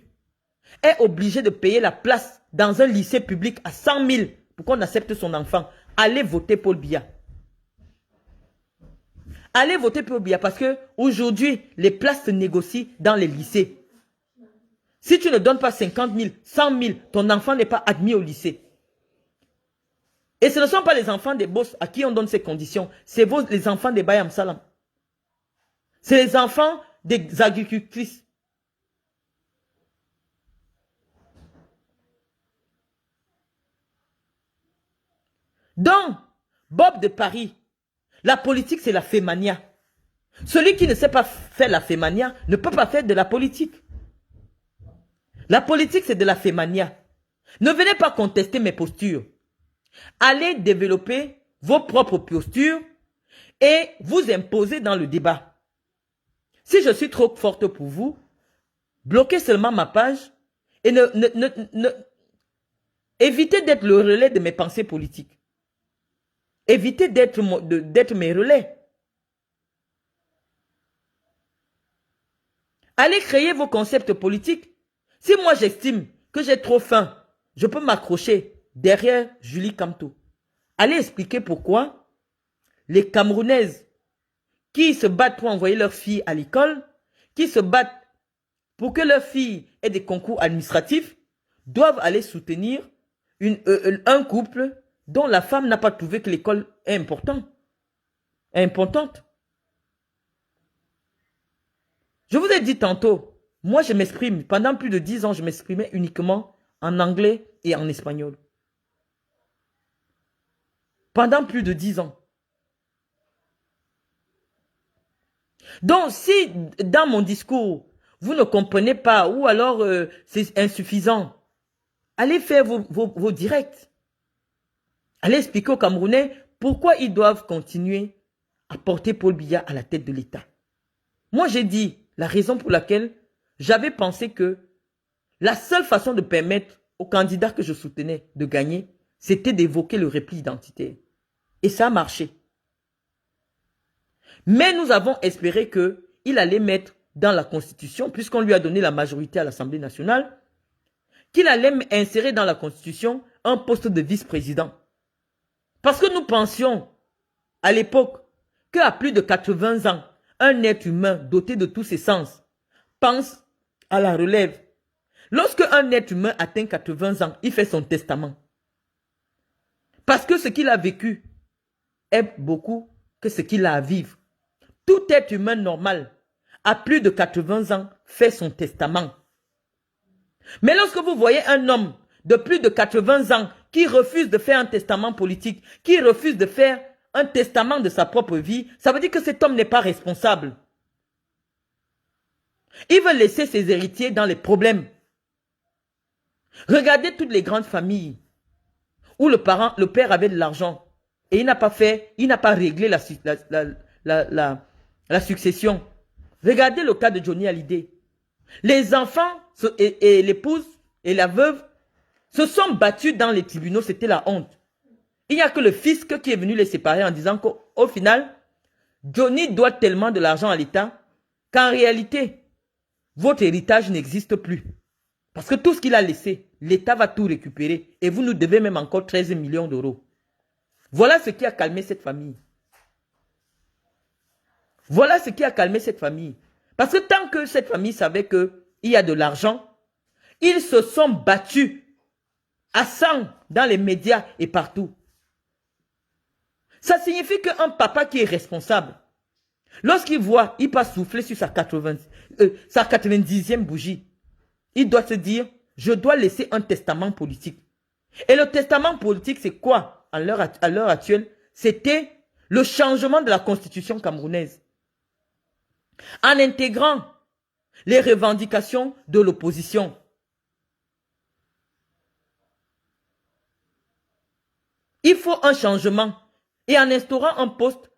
est obligé de payer la place dans un lycée public à 100 000 pour qu'on accepte son enfant, allez voter Paul Biya. Allez voter Paul Biya parce que aujourd'hui, les places se négocient dans les lycées. Si tu ne donnes pas 50 000, 100 000, ton enfant n'est pas admis au lycée. Et ce ne sont pas les enfants des boss à qui on donne ces conditions. C'est les enfants des Bayam Salam. C'est les enfants des agricultrices. Donc, Bob de Paris, la politique c'est la fémania. Celui qui ne sait pas faire la fémania ne peut pas faire de la politique. La politique c'est de la fémania. Ne venez pas contester mes postures. Allez développer vos propres postures et vous imposer dans le débat. Si je suis trop forte pour vous, bloquez seulement ma page et évitez d'être le relais de mes pensées politiques. Évitez d'être mes relais. Allez créer vos concepts politiques. Si moi j'estime que j'ai trop faim, je peux m'accrocher derrière Julie Kamto. Allez expliquer pourquoi les Camerounaises qui se battent pour envoyer leurs filles à l'école, qui se battent pour que leurs filles aient des concours administratifs, doivent aller soutenir un couple dont la femme n'a pas trouvé que l'école est importante. Je vous ai dit tantôt, moi je m'exprime, pendant plus de 10 ans, je m'exprimais uniquement en anglais et en espagnol. Pendant plus de 10 ans. Donc si dans mon discours, vous ne comprenez pas ou alors c'est insuffisant, allez faire vos directs. Allez expliquer aux Camerounais pourquoi ils doivent continuer à porter Paul Biya à la tête de l'État. Moi, j'ai dit la raison pour laquelle j'avais pensé que la seule façon de permettre aux candidats que je soutenais de gagner, c'était d'évoquer le repli identitaire. Et ça a marché. Mais nous avons espéré qu'il allait mettre dans la Constitution, puisqu'on lui a donné la majorité à l'Assemblée nationale, qu'il allait insérer dans la Constitution un poste de vice-président. Parce que nous pensions, à l'époque, qu'à plus de 80 ans, un être humain doté de tous ses sens pense à la relève. Lorsque un être humain atteint 80 ans, il fait son testament. Parce que ce qu'il a vécu est beaucoup que ce qu'il a à vivre. Tout être humain normal, à plus de 80 ans, fait son testament. Mais lorsque vous voyez un homme de plus de 80 ans qui refuse de faire un testament politique, qui refuse de faire un testament de sa propre vie, ça veut dire que cet homme n'est pas responsable. Il veut laisser ses héritiers dans les problèmes. Regardez toutes les grandes familles où le père avait de l'argent et il n'a pas réglé la succession. Regardez le cas de Johnny Hallyday. Les enfants et l'épouse et la veuve se sont battus dans les tribunaux, c'était la honte. Il n'y a que le fisc qui est venu les séparer en disant qu'au final, Johnny doit tellement de l'argent à l'État qu'en réalité, votre héritage n'existe plus. Parce que tout ce qu'il a laissé, l'État va tout récupérer et vous nous devez même encore 13 millions d'euros. Voilà ce qui a calmé cette famille. Voilà ce qui a calmé cette famille. Parce que tant que cette famille savait qu'il y a de l'argent, ils se sont battus à sang dans les médias et partout. Ça signifie qu'un papa qui est responsable, lorsqu'il voit, il passe souffler sur sa 90e bougie, il doit se dire, je dois laisser un testament politique. Et le testament politique, c'est quoi à l'heure actuelle? C'était le changement de la constitution camerounaise. En intégrant les revendications de l'opposition. Il faut un changement. Et en instaurant un poste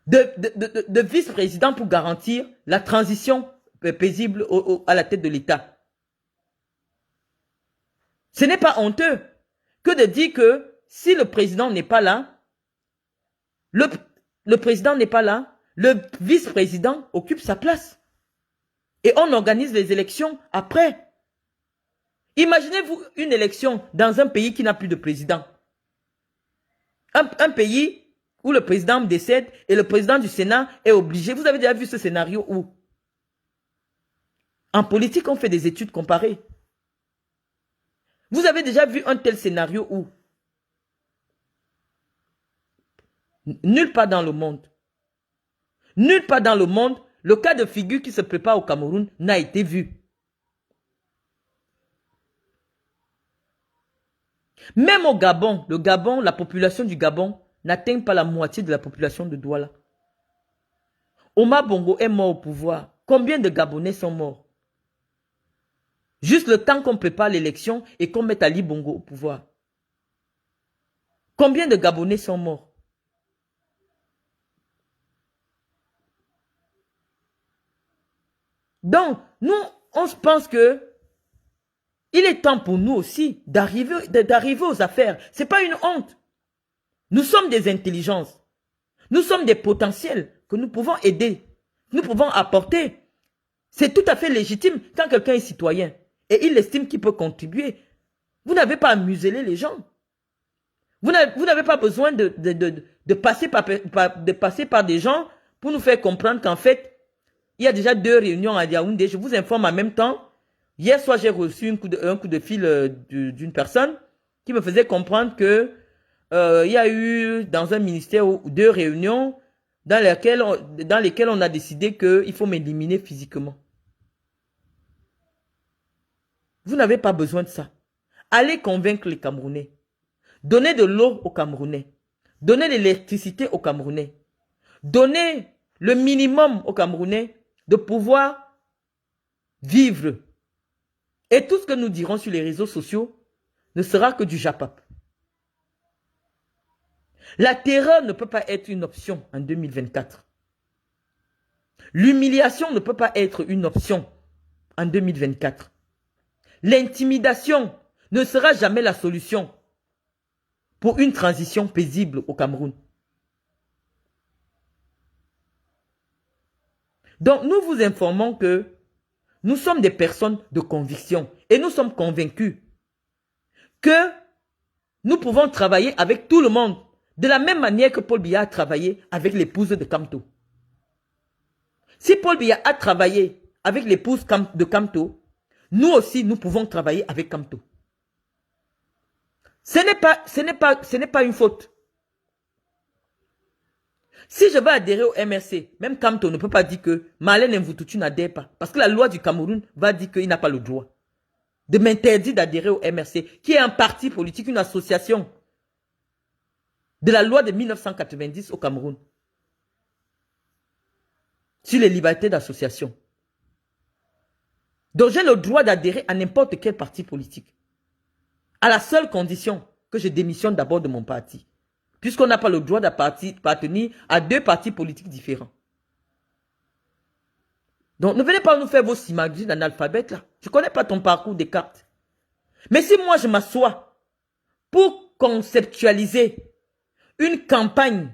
de vice-président pour garantir la transition paisible à la tête de l'État. Ce n'est pas honteux que de dire que si le président n'est pas là, le président n'est pas là, le vice-président occupe sa place. Et on organise les élections après. Imaginez-vous une élection dans un pays qui n'a plus de président. Un pays où le président décède et le président du Sénat est obligé. Vous avez déjà vu ce scénario où? En politique, on fait des études comparées. Vous avez déjà vu un tel scénario où? Nulle part dans le monde. Nulle part dans le monde, le cas de figure qui se prépare au Cameroun n'a été vu. Même au Gabon, le Gabon, la population du Gabon n'atteint pas la moitié de la population de Douala. Omar Bongo est mort au pouvoir. Combien de Gabonais sont morts? Juste le temps qu'on prépare l'élection et qu'on mette Ali Bongo au pouvoir. Combien de Gabonais sont morts? Donc, nous, on se pense que il est temps pour nous aussi d'arriver aux affaires. Ce n'est pas une honte. Nous sommes des intelligences. Nous sommes des potentiels que nous pouvons aider. Nous pouvons apporter. C'est tout à fait légitime quand quelqu'un est citoyen et il estime qu'il peut contribuer. Vous n'avez pas à museler les gens. Vous n'avez pas besoin de passer par des gens pour nous faire comprendre qu'en fait, il y a déjà 2 réunions à Yaoundé. Je vous informe en même temps. Hier soir, j'ai reçu un coup de fil d'une personne qui me faisait comprendre que il y a eu dans un ministère 2 réunions dans lesquelles on a décidé qu'il faut m'éliminer physiquement. Vous n'avez pas besoin de ça. Allez convaincre les Camerounais. Donnez de l'eau aux Camerounais. Donnez de l'électricité aux Camerounais. Donnez le minimum aux Camerounais de pouvoir vivre. Et tout ce que nous dirons sur les réseaux sociaux ne sera que du japap. La terreur ne peut pas être une option en 2024. L'humiliation ne peut pas être une option en 2024. L'intimidation ne sera jamais la solution pour une transition paisible au Cameroun. Donc nous vous informons que nous sommes des personnes de conviction et nous sommes convaincus que nous pouvons travailler avec tout le monde de la même manière que Paul Biya a travaillé avec l'épouse de Kamto. Si Paul Biya a travaillé avec l'épouse de Kamto, nous aussi nous pouvons travailler avec Kamto. Ce n'est pas une faute. Si je veux adhérer au MRC, même Kamto ne peut pas dire que Marlène Mvoututu n'adhère pas. Parce que la loi du Cameroun va dire qu'il n'a pas le droit de m'interdire d'adhérer au MRC, qui est un parti politique, une association de la loi de 1990 au Cameroun sur les libertés d'association. Donc j'ai le droit d'adhérer à n'importe quel parti politique, à la seule condition que je démissionne d'abord de mon parti, puisqu'on n'a pas le droit d'appartenir à 2 partis politiques différents. Donc ne venez pas nous faire vos simagrées d'analphabète là. Je ne connais pas ton parcours des cartes. Mais si moi je m'assois pour conceptualiser une campagne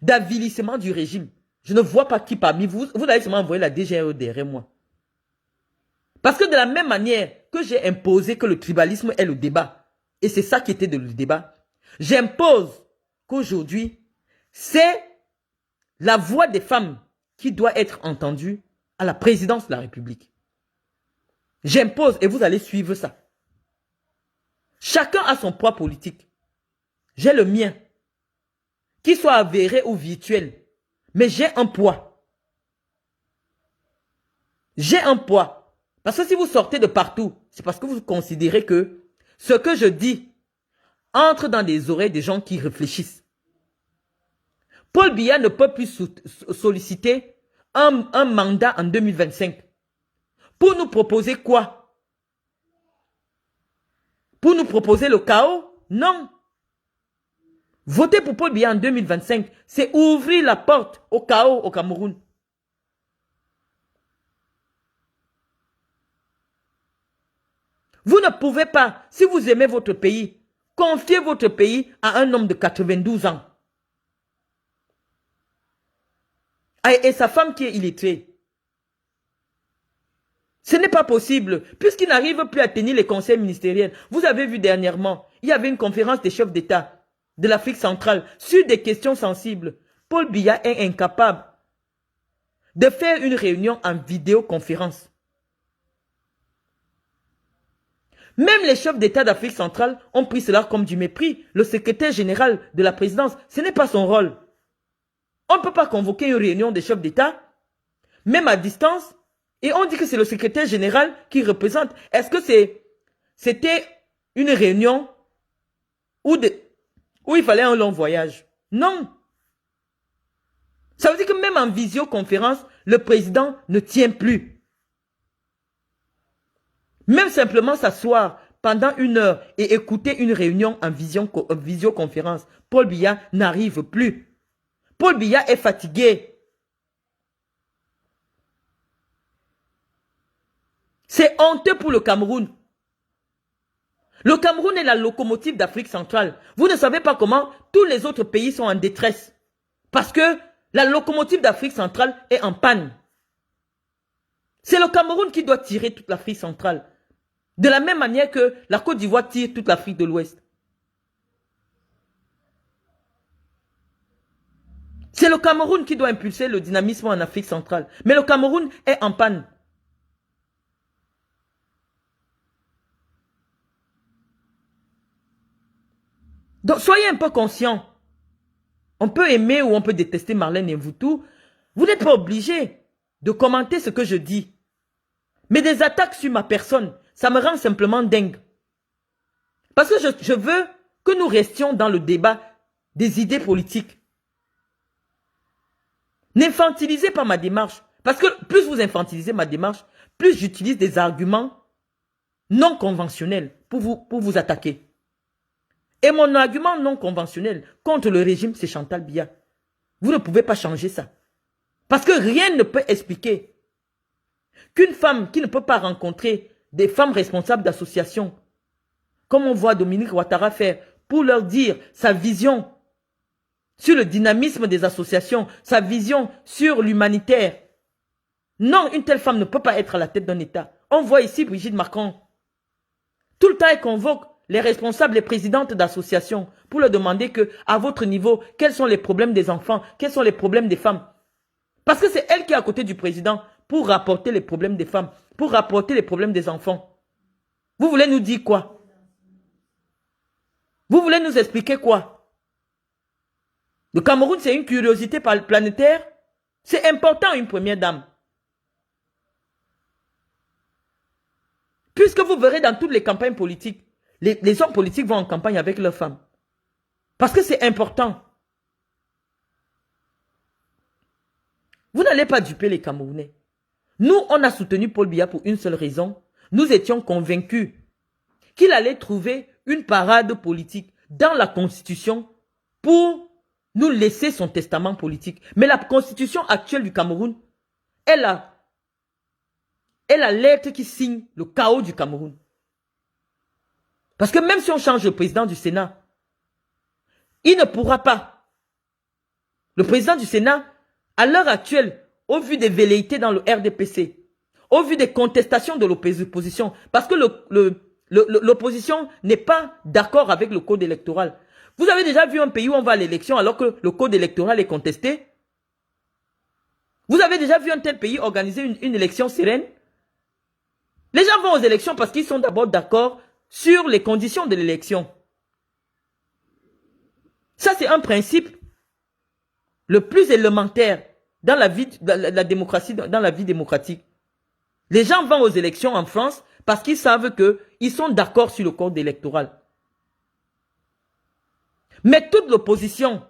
d'avilissement du régime, je ne vois pas qui parmi vous allez seulement envoyer la DGRE derrière moi. Parce que de la même manière que j'ai imposé que le tribalisme est le débat, et c'est ça qui était le débat, j'impose qu'aujourd'hui, c'est la voix des femmes qui doit être entendue à la présidence de la République. J'impose et vous allez suivre ça. Chacun a son poids politique. J'ai le mien. Qu'il soit avéré ou virtuel. Mais j'ai un poids. J'ai un poids. Parce que si vous sortez de partout, c'est parce que vous considérez que ce que je dis entre dans les oreilles des gens qui réfléchissent. Paul Biya ne peut plus solliciter un mandat en 2025. Pour nous proposer quoi? Pour nous proposer le chaos? Non. Voter pour Paul Biya en 2025, c'est ouvrir la porte au chaos au Cameroun. Vous ne pouvez pas, si vous aimez votre pays, confier votre pays à un homme de 92 ans. Et sa femme qui est illettrée. Ce n'est pas possible, puisqu'il n'arrive plus à tenir les conseils ministériels. Vous avez vu dernièrement, il y avait une conférence des chefs d'État de l'Afrique centrale sur des questions sensibles. Paul Biya est incapable de faire une réunion en vidéoconférence. Même les chefs d'État d'Afrique centrale ont pris cela comme du mépris. Le secrétaire général de la présidence, ce n'est pas son rôle. On ne peut pas convoquer une réunion des chefs d'État, même à distance, et on dit que c'est le secrétaire général qui représente. Est-ce que c'était une réunion où il fallait un long voyage? Non. Ça veut dire que même en visioconférence, le président ne tient plus. Même simplement s'asseoir pendant 1 heure et écouter une réunion en visioconférence, Paul Biya n'arrive plus. Paul Biya est fatigué. C'est honteux pour le Cameroun. Le Cameroun est la locomotive d'Afrique centrale. Vous ne savez pas comment tous les autres pays sont en détresse. Parce que la locomotive d'Afrique centrale est en panne. C'est le Cameroun qui doit tirer toute l'Afrique centrale. De la même manière que la Côte d'Ivoire tire toute l'Afrique de l'Ouest. C'est le Cameroun qui doit impulser le dynamisme en Afrique centrale. Mais le Cameroun est en panne. Donc soyez un peu conscients. On peut aimer ou on peut détester Marlène Mvutu. Vous n'êtes pas obligé de commenter ce que je dis. Mais des attaques sur ma personne, ça me rend simplement dingue. Parce que je veux que nous restions dans le débat des idées politiques. N'infantilisez pas ma démarche. Parce que plus vous infantilisez ma démarche, plus j'utilise des arguments non conventionnels pour vous attaquer. Et mon argument non conventionnel contre le régime, c'est Chantal Biya. Vous ne pouvez pas changer ça. Parce que rien ne peut expliquer qu'une femme qui ne peut pas rencontrer des femmes responsables d'associations, comme on voit Dominique Ouattara faire, pour leur dire sa vision sur le dynamisme des associations, sa vision sur l'humanitaire. Non, une telle femme ne peut pas être à la tête d'un État. On voit ici Brigitte Macron. Tout le temps, elle convoque les responsables, les présidentes d'associations pour leur demander que, à votre niveau, quels sont les problèmes des enfants, quels sont les problèmes des femmes. Parce que c'est elle qui est à côté du président pour rapporter les problèmes des femmes, pour rapporter les problèmes des enfants. Vous voulez nous dire quoi? Vous voulez nous expliquer quoi? Le Cameroun, c'est une curiosité planétaire. C'est important, une première dame. Puisque vous verrez dans toutes les campagnes politiques, les hommes politiques vont en campagne avec leurs femmes. Parce que c'est important. Vous n'allez pas duper les Camerounais. Nous, on a soutenu Paul Biya pour une seule raison. Nous étions convaincus qu'il allait trouver une parade politique dans la Constitution pour nous laisser son testament politique. Mais la Constitution actuelle du Cameroun est la lettre qui signe le chaos du Cameroun. Parce que même si on change le président du Sénat, il ne pourra pas. Le président du Sénat, à l'heure actuelle, au vu des velléités dans le RDPC, au vu des contestations de l'opposition, parce que l'opposition n'est pas d'accord avec le code électoral. Vous avez déjà vu un pays où on va à l'élection alors que le code électoral est contesté? Vous avez déjà vu un tel pays organiser une élection sereine? Les gens vont aux élections parce qu'ils sont d'abord d'accord sur les conditions de l'élection. Ça, c'est un principe le plus élémentaire dans la vie, la démocratie, dans la vie démocratique. Les gens vont aux élections en France parce qu'ils savent qu'ils sont d'accord sur le code électoral. Mais toute l'opposition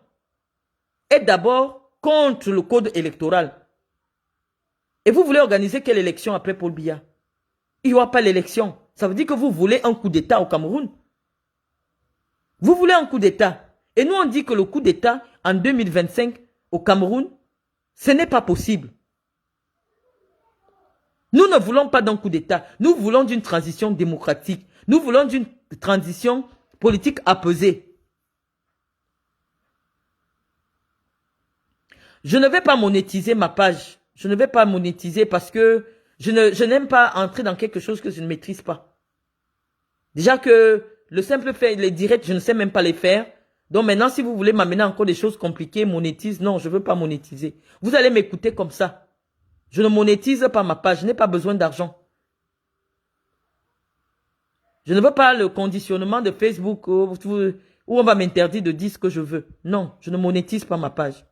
est d'abord contre le code électoral. Et vous voulez organiser quelle élection après Paul Biya? Il n'y aura pas l'élection. Ça veut dire que vous voulez un coup d'État au Cameroun. Vous voulez un coup d'État. Et nous, on dit que le coup d'État en 2025 au Cameroun, ce n'est pas possible. Nous ne voulons pas d'un coup d'État. Nous voulons d'une transition démocratique. Nous voulons d'une transition politique apaisée. Je ne vais pas monétiser ma page. Je ne vais pas monétiser parce que Je n'aime pas entrer dans quelque chose que je ne maîtrise pas. Déjà que le simple fait, les directs, je ne sais même pas les faire. Donc maintenant, si vous voulez m'amener encore des choses compliquées, monétise, non, je ne veux pas monétiser. Vous allez m'écouter comme ça. Je ne monétise pas ma page, je n'ai pas besoin d'argent. Je ne veux pas le conditionnement de Facebook où on va m'interdire de dire ce que je veux. Non, je ne monétise pas ma page.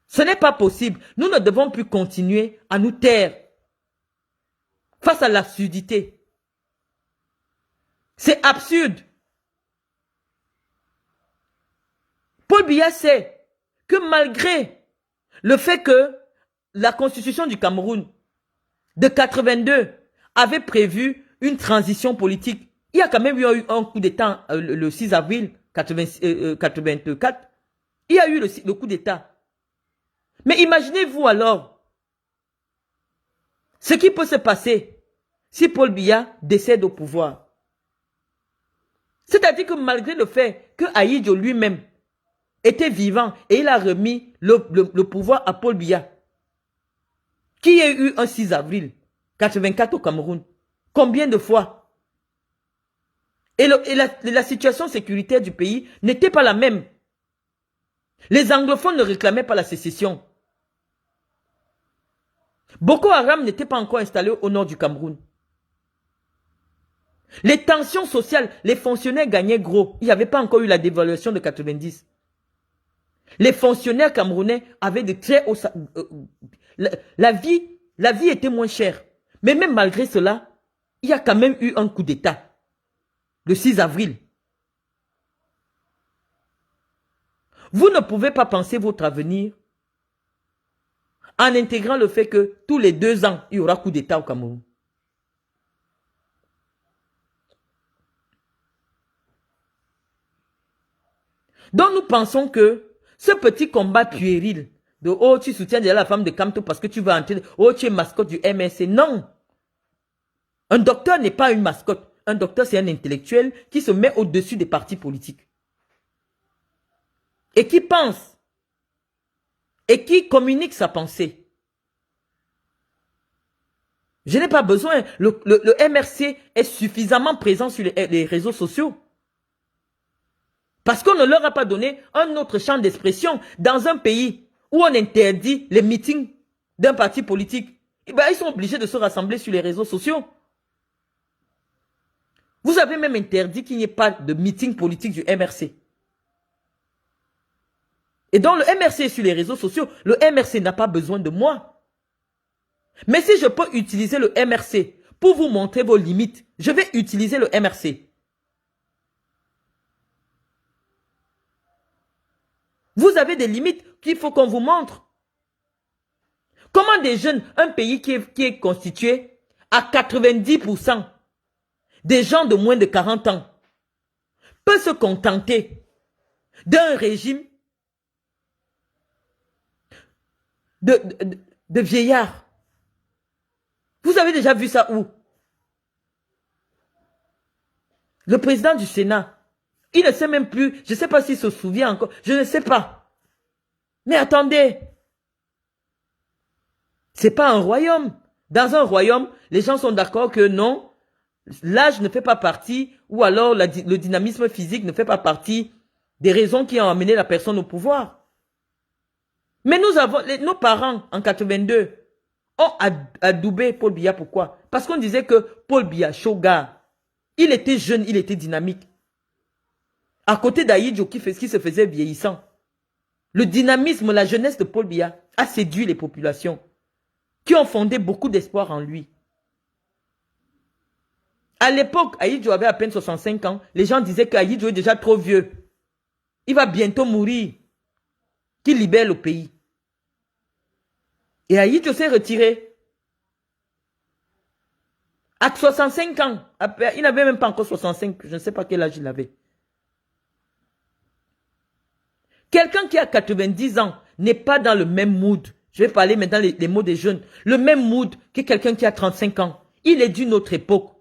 Ce n'est pas possible. Nous ne devons plus continuer à nous taire face à l'absurdité. C'est absurde. Paul Biya sait que malgré le fait que la constitution du Cameroun de 82 avait prévu une transition politique, il y a quand même eu un coup d'État le 6 avril 84. Il y a eu le coup d'État. Mais imaginez-vous alors ce qui peut se passer si Paul Biya décède au pouvoir. C'est-à-dire que malgré le fait que Ahidjo lui-même était vivant et il a remis le pouvoir à Paul Biya, qui a eu un 6 avril 84 au Cameroun. Combien de fois? Et la situation sécuritaire du pays n'était pas la même. Les anglophones ne réclamaient pas la sécession. Boko Haram n'était pas encore installé au nord du Cameroun. Les tensions sociales, les fonctionnaires gagnaient gros. Il n'y avait pas encore eu la dévaluation de 90. Les fonctionnaires camerounais avaient de très hauts... la vie était moins chère. Mais même malgré cela, il y a quand même eu un coup d'État. Le 6 avril. Vous ne pouvez pas penser votre avenir en intégrant le fait que tous les 2 ans, il y aura coup d'État au Cameroun. Donc nous pensons que ce petit combat puéril de « Oh, tu soutiens déjà la femme de Kamto parce que tu veux entrer, oh, tu es mascotte du MSC ». Non. Un docteur n'est pas une mascotte. Un docteur, c'est un intellectuel qui se met au-dessus des partis politiques. Et qui pense. Et qui communique sa pensée. Je n'ai pas besoin. Le MRC est suffisamment présent sur les réseaux sociaux. Parce qu'on ne leur a pas donné un autre champ d'expression dans un pays où on interdit les meetings d'un parti politique. Et bien, ils sont obligés de se rassembler sur les réseaux sociaux. Vous avez même interdit qu'il n'y ait pas de meeting politique du MRC. Et donc, le MRC est sur les réseaux sociaux. Le MRC n'a pas besoin de moi. Mais si je peux utiliser le MRC pour vous montrer vos limites, je vais utiliser le MRC. Vous avez des limites qu'il faut qu'on vous montre. Comment des jeunes, un pays qui est constitué à 90% des gens de moins de 40 ans, peut se contenter d'un régime de vieillards? Vous avez déjà vu ça où? Le président du Sénat, il ne sait même plus, je ne sais pas s'il se souvient encore, je ne sais pas. Mais attendez, ce n'est pas un royaume. Dans un royaume, les gens sont d'accord que non, l'âge ne fait pas partie, ou alors le dynamisme physique ne fait pas partie des raisons qui ont amené la personne au pouvoir. Mais nous avons, nos parents en 82 ont adoubé Paul Biya. Pourquoi? Parce qu'on disait que Paul Biya, Shoga, il était jeune, il était dynamique. À côté d'Ahidjo qui se faisait vieillissant. Le dynamisme, la jeunesse de Paul Biya a séduit les populations qui ont fondé beaucoup d'espoir en lui. À l'époque, Ahidjo avait à peine 65 ans. Les gens disaient qu'Ahidjo est déjà trop vieux. Il va bientôt mourir. Qu'il libère le pays. Et Ahidjo s'est retiré. À 65 ans. Il n'avait même pas encore 65. Je ne sais pas quel âge il avait. Quelqu'un qui a 90 ans n'est pas dans le même mood. Je vais parler maintenant les mots des jeunes. Le même mood que quelqu'un qui a 35 ans. Il est d'une autre époque.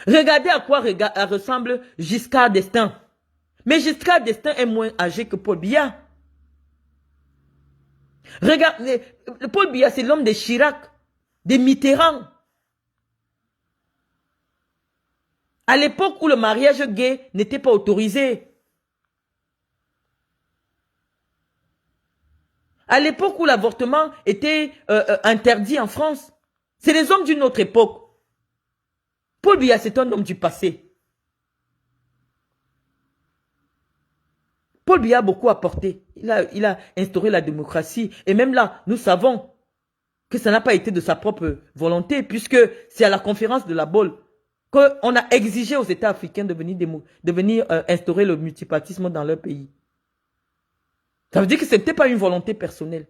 Regardez à quoi ressemble Giscard d'Estaing. Mais Giscard d'Estaing est moins âgé que Paul Biya. Regardez, Paul Biya, c'est l'homme des Chirac, des Mitterrand. À l'époque où le mariage gay n'était pas autorisé. À l'époque où l'avortement était interdit en France. C'est les hommes d'une autre époque. Paul Biya, c'est un homme du passé. Paul Biya a beaucoup apporté. Il a instauré la démocratie. Et même là, nous savons que ça n'a pas été de sa propre volonté, puisque c'est à la conférence de la Baule qu'on a exigé aux États africains de venir instaurer le multipartisme dans leur pays. Ça veut dire que ce n'était pas une volonté personnelle.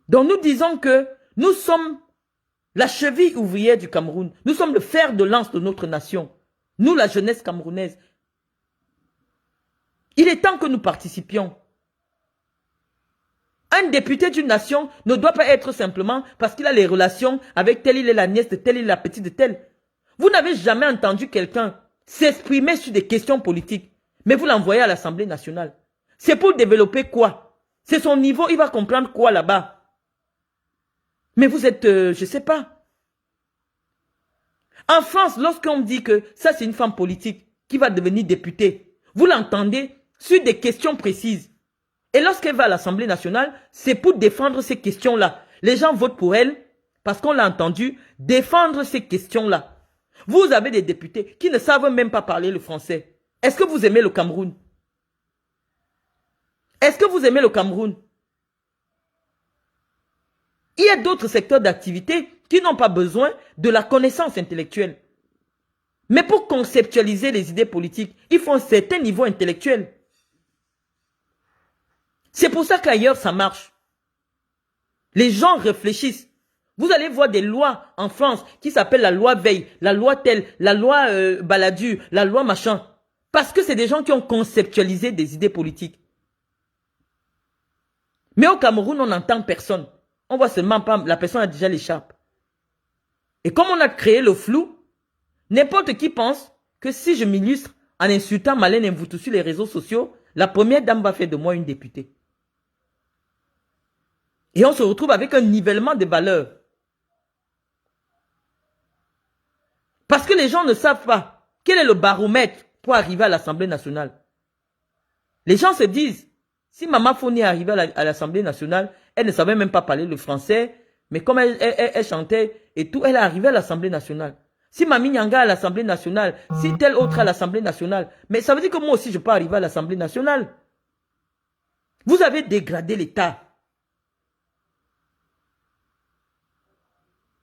Donc nous disons que nous sommes la cheville ouvrière du Cameroun. Nous sommes le fer de lance de notre nation. Nous, la jeunesse camerounaise. Il est temps que nous participions. Un député d'une nation ne doit pas être simplement parce qu'il a les relations avec telle, il est la nièce de telle, il est la petite de telle. Vous n'avez jamais entendu quelqu'un s'exprimer sur des questions politiques, mais vous l'envoyez à l'Assemblée nationale. C'est pour développer quoi? C'est son niveau, il va comprendre quoi là-bas? Mais vous êtes, je ne sais pas. En France, lorsqu'on dit que ça c'est une femme politique qui va devenir députée, vous l'entendez sur des questions précises. Et lorsqu'elle va à l'Assemblée nationale, c'est pour défendre ces questions-là. Les gens votent pour elle parce qu'on l'a entendu défendre ces questions-là. Vous avez des députés qui ne savent même pas parler le français. Est-ce que vous aimez le Cameroun? Est-ce que vous aimez le Cameroun? Il y a d'autres secteurs d'activité qui n'ont pas besoin de la connaissance intellectuelle. Mais pour conceptualiser les idées politiques, il faut un certain niveau intellectuel. C'est pour ça qu'ailleurs, ça marche. Les gens réfléchissent. Vous allez voir des lois en France qui s'appellent la loi Veil, la loi telle, la loi Baladu, la loi machin. Parce que c'est des gens qui ont conceptualisé des idées politiques. Mais au Cameroun, on n'entend personne. On voit seulement pas, la personne a déjà l'écharpe. Et comme on a créé le flou, n'importe qui pense que si je m'illustre en insultant Malène Mvoutou sur les réseaux sociaux, la première dame va faire de moi une députée. Et on se retrouve avec un nivellement de valeurs. Parce que les gens ne savent pas quel est le baromètre pour arriver à l'Assemblée nationale. Les gens se disent, si Mama Foni est arrivée à l'Assemblée nationale, elle ne savait même pas parler le français, mais comme elle chantait et tout, elle est arrivée à l'Assemblée nationale. Si Mami Nyanga à l'Assemblée nationale, si tel autre à l'Assemblée nationale, mais ça veut dire que moi aussi je peux arriver à l'Assemblée nationale. Vous avez dégradé l'État.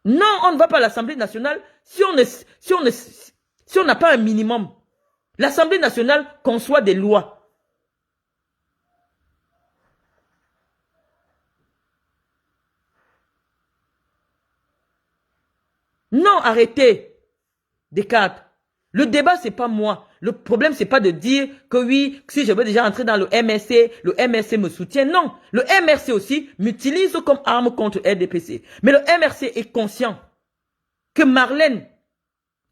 Non, on ne va pas à l'Assemblée nationale si on n'a pas un minimum. L'Assemblée nationale conçoit des lois. Non, arrêtez. Descartes. Le débat, c'est pas moi. Le problème, c'est pas de dire que oui, si je veux déjà entrer dans le MRC me soutient. Non. Le MRC aussi m'utilise comme arme contre RDPC. Mais le MRC est conscient que Marlène,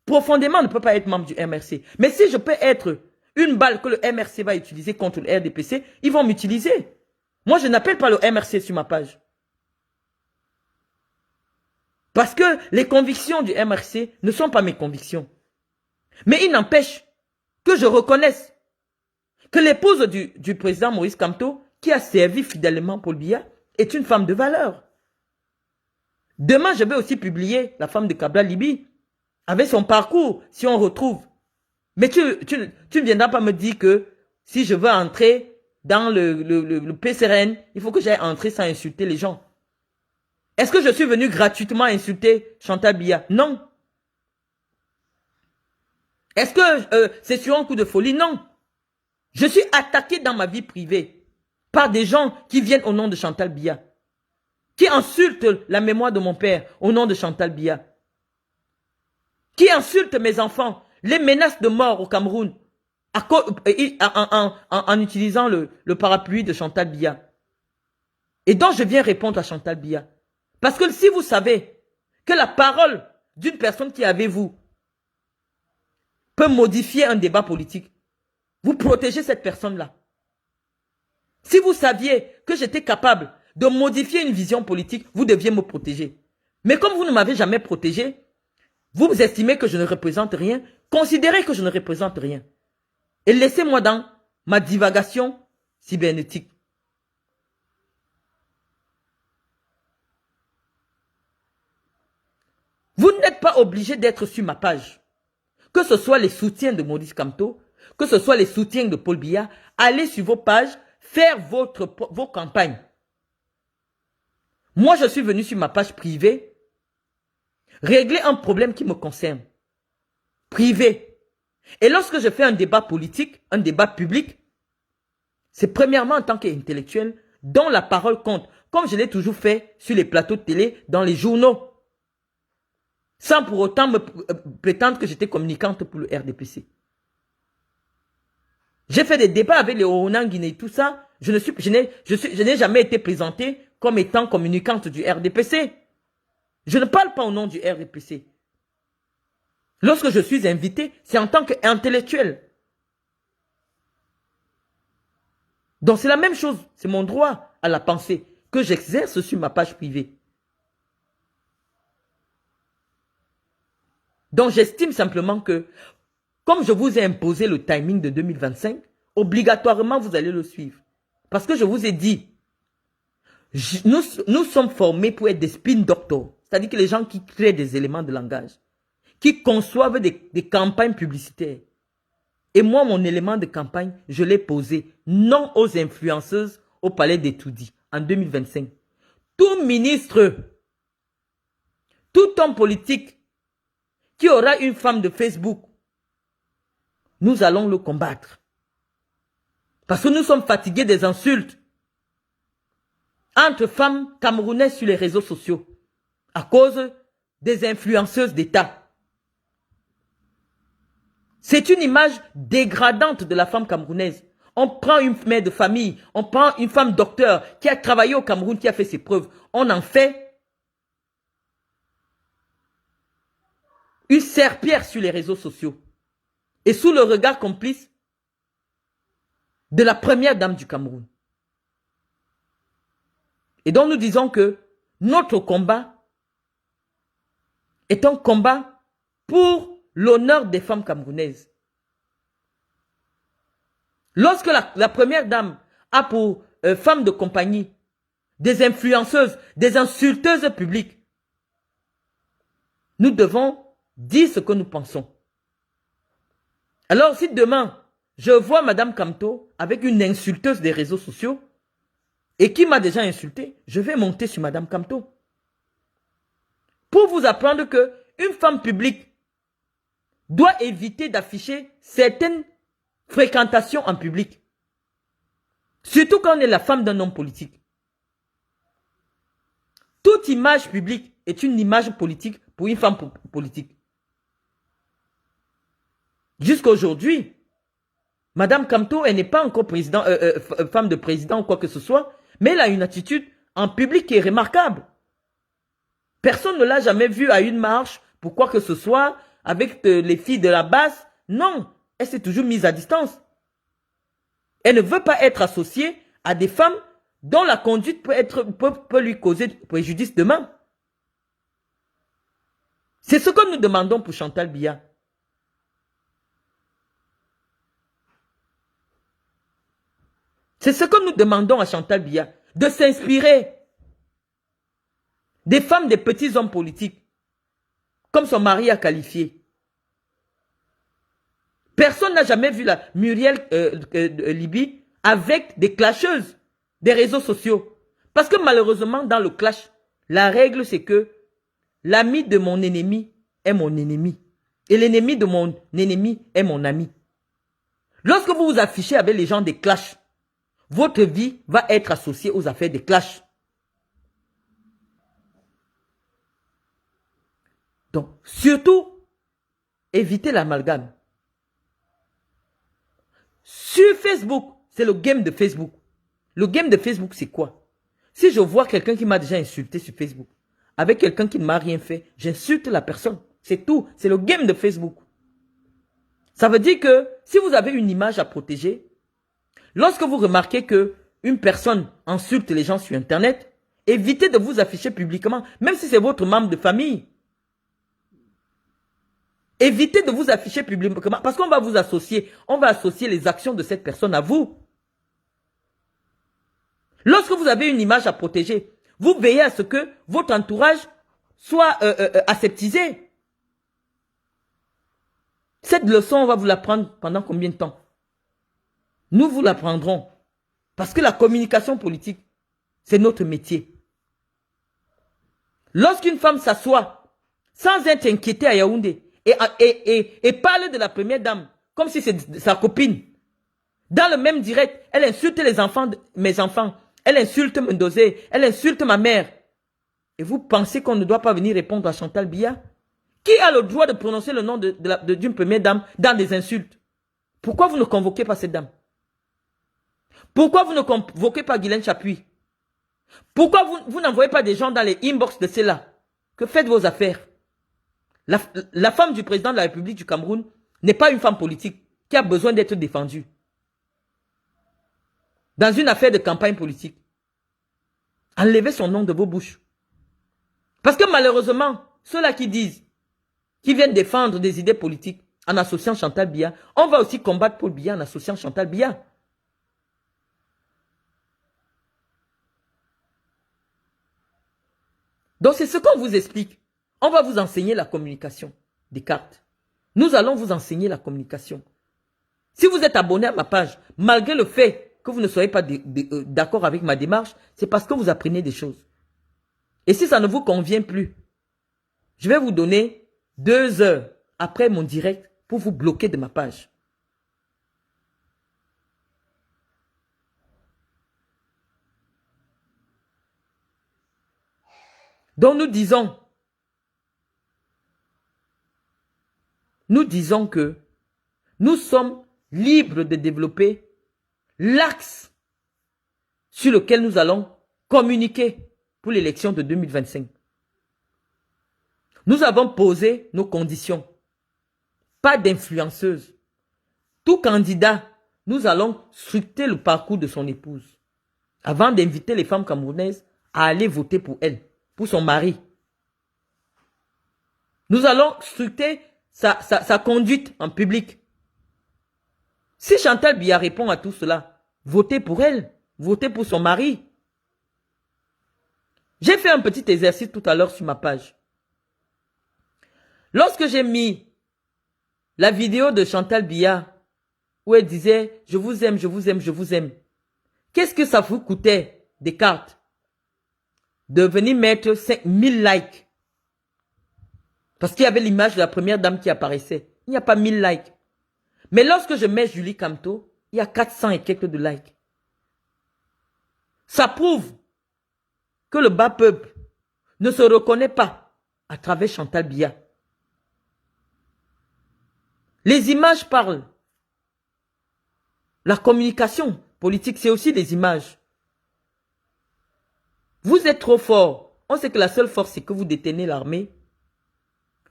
profondément, ne peut pas être membre du MRC. Mais si je peux être une balle que le MRC va utiliser contre le RDPC, ils vont m'utiliser. Moi, je n'appelle pas le MRC sur ma page. Parce que les convictions du MRC ne sont pas mes convictions. Mais il n'empêche que je reconnaisse que l'épouse du président Maurice Kamto, qui a servi fidèlement Paul Biya, est une femme de valeur. Demain, je vais aussi publier la femme de Kabla Libi, avec son parcours, si on retrouve. Mais tu ne viendras pas me dire que si je veux entrer dans le PCRN, il faut que j'aille entrer sans insulter les gens. Est-ce que je suis venu gratuitement insulter Chantal Biya? Non. Est-ce que c'est sur un coup de folie? Non. Je suis attaqué dans ma vie privée par des gens qui viennent au nom de Chantal Biya, qui insultent la mémoire de mon père au nom de Chantal Biya, qui insultent mes enfants, les menaces de mort au Cameroun en utilisant le parapluie de Chantal Biya. Et donc je viens répondre à Chantal Biya. Parce que si vous savez que la parole d'une personne qui est avec vous peut modifier un débat politique, vous protégez cette personne-là. Si vous saviez que j'étais capable de modifier une vision politique, vous deviez me protéger. Mais comme vous ne m'avez jamais protégé, vous estimez que je ne représente rien, considérez que je ne représente rien. Et laissez-moi dans ma divagation cybernétique. Vous n'êtes pas obligé d'être sur ma page. Que ce soit les soutiens de Maurice Kamto, que ce soit les soutiens de Paul Biya, allez sur vos pages, faire vos campagnes. Moi, je suis venu sur ma page privée, régler un problème qui me concerne. Privé. Et lorsque je fais un débat politique, un débat public, c'est premièrement en tant qu'intellectuel dont la parole compte, comme je l'ai toujours fait sur les plateaux de télé, dans les journaux. Sans pour autant me prétendre que j'étais communicante pour le RDPC. J'ai fait des débats avec les Onan Guinée, tout ça. Je n'ai jamais été présenté comme étant communicante du RDPC. Je ne parle pas au nom du RDPC. Lorsque je suis invité, c'est en tant qu'intellectuel. Donc c'est la même chose. C'est mon droit à la pensée que j'exerce sur ma page privée. Donc j'estime simplement que, comme je vous ai imposé le timing de 2025, obligatoirement vous allez le suivre. Parce que je vous ai dit, nous sommes formés pour être des spin doctors. C'est-à-dire que les gens qui créent des éléments de langage, qui conçoivent des campagnes publicitaires. Et moi, mon élément de campagne, je l'ai posé non aux influenceuses au palais d'Etoudi en 2025. Tout ministre, tout homme politique qui aura une femme de Facebook, nous allons le combattre. Parce que nous sommes fatigués des insultes entre femmes camerounaises sur les réseaux sociaux à cause des influenceuses d'État. C'est une image dégradante de la femme camerounaise. On prend une mère de famille, on prend une femme docteur qui a travaillé au Cameroun, qui a fait ses preuves. On en fait une serpillère sur les réseaux sociaux. Et sous le regard complice de la première dame du Cameroun. Et donc nous disons que notre combat est un combat pour l'honneur des femmes camerounaises. Lorsque la première dame a pour femme de compagnie des influenceuses, des insulteuses publiques, nous devons dire ce que nous pensons. Alors si demain, je vois Madame Kamto avec une insulteuse des réseaux sociaux et qui m'a déjà insulté, je vais monter sur Madame Kamto. Pour vous apprendre que une femme publique doit éviter d'afficher certaines fréquentations en public. Surtout quand on est la femme d'un homme politique. Toute image publique est une image politique pour une femme politique. Jusqu'à aujourd'hui, Madame Kamto, elle n'est pas encore femme de président ou quoi que ce soit, mais elle a une attitude en public qui est remarquable. Personne ne l'a jamais vue à une marche pour quoi que ce soit, avec les filles de la base. Non, elle s'est toujours mise à distance. Elle ne veut pas être associée à des femmes dont la conduite peut lui causer préjudice demain. C'est ce que nous demandons pour Chantal Biya. C'est ce que nous demandons à Chantal Biya, de s'inspirer des femmes, des petits hommes politiques, comme son mari a qualifié. Personne n'a jamais vu la Muriel Libye avec des clasheuses des réseaux sociaux. Parce que malheureusement, dans le clash, la règle c'est que l'ami de mon ennemi est mon ennemi. Et l'ennemi de mon ennemi est mon ami. Lorsque vous vous affichez avec les gens des clashs, votre vie va être associée aux affaires des clashs. Donc, surtout, évitez l'amalgame. Sur Facebook, c'est le game de Facebook. Le game de Facebook, c'est quoi? Si je vois quelqu'un qui m'a déjà insulté sur Facebook, avec quelqu'un qui ne m'a rien fait, j'insulte la personne. C'est tout. C'est le game de Facebook. Ça veut dire que si vous avez une image à protéger, lorsque vous remarquez que une personne insulte les gens sur Internet, évitez de vous afficher publiquement, même si c'est votre membre de famille. Évitez de vous afficher publiquement parce qu'on va vous associer. On va associer les actions de cette personne à vous. Lorsque vous avez une image à protéger, vous veillez à ce que votre entourage soit aseptisé. Cette leçon, on va vous l'apprendre pendant combien de temps? Nous vous l'apprendrons. Parce que la communication politique, c'est notre métier. Lorsqu'une femme s'assoit sans être inquiétée à Yaoundé et parle de la première dame comme si c'est sa copine, dans le même direct, elle insulte les enfants, mes enfants, elle insulte Mendozé, elle insulte ma mère. Et vous pensez qu'on ne doit pas venir répondre à Chantal Biya? Qui a le droit de prononcer le nom d'une première dame dans des insultes? Pourquoi vous ne convoquez pas cette dame? Pourquoi vous ne convoquez pas Guylaine Chapuis? Pourquoi vous n'envoyez pas des gens dans les inbox de ceux-là? Que faites vos affaires? La femme du président de la République du Cameroun n'est pas une femme politique qui a besoin d'être défendue dans une affaire de campagne politique. Enlevez son nom de vos bouches. Parce que malheureusement, ceux-là qui disent, qui viennent défendre des idées politiques en associant Chantal Biya, on va aussi combattre Paul Biya en associant Chantal Biya. Donc c'est ce qu'on vous explique. On va vous enseigner la communication des cartes. Nous allons vous enseigner la communication. Si vous êtes abonné à ma page, malgré le fait que vous ne soyez pas d'accord avec ma démarche, c'est parce que vous apprenez des choses. Et si ça ne vous convient plus, je vais vous donner 2 heures après mon direct pour vous bloquer de ma page. Donc nous disons que nous sommes libres de développer l'axe sur lequel nous allons communiquer pour l'élection de 2025. Nous avons posé nos conditions. Pas d'influenceuse. Tout candidat, nous allons scruter le parcours de son épouse avant d'inviter les femmes camerounaises à aller voter pour elle, pour son mari. Nous allons scruter sa conduite en public. Si Chantal Biya répond à tout cela, votez pour elle, votez pour son mari. J'ai fait un petit exercice tout à l'heure sur ma page. Lorsque j'ai mis la vidéo de Chantal Biya où elle disait « Je vous aime, je vous aime, je vous aime », qu'est-ce que ça vous coûtait des cartes de venir mettre 5000 likes? Parce qu'il y avait l'image de la première dame qui apparaissait. Il n'y a pas 1000 likes. Mais lorsque je mets Julie Kamto, il y a 400 et quelques de likes. Ça prouve que le bas peuple ne se reconnaît pas à travers Chantal Biya. Les images parlent. La communication politique, c'est aussi des images. Vous êtes trop fort. On sait que la seule force, c'est que vous détenez l'armée.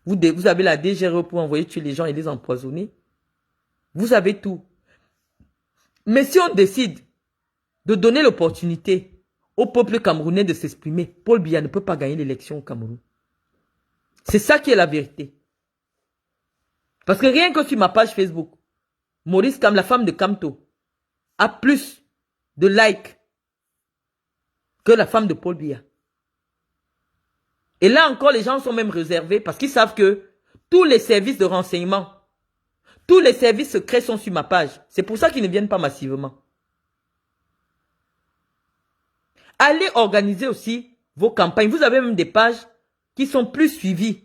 Vous avez la DGRE pour envoyer tuer les gens et les empoisonner. Vous avez tout. Mais si on décide de donner l'opportunité au peuple camerounais de s'exprimer, Paul Biya ne peut pas gagner l'élection au Cameroun. C'est ça qui est la vérité. Parce que rien que sur ma page Facebook, Maurice Kam, la femme de Kamto, a plus de likes que la femme de Paul Biya. Et là encore, les gens sont même réservés parce qu'ils savent que tous les services de renseignement, tous les services secrets sont sur ma page. C'est pour ça qu'ils ne viennent pas massivement. Allez organiser aussi vos campagnes. Vous avez même des pages qui sont plus suivies.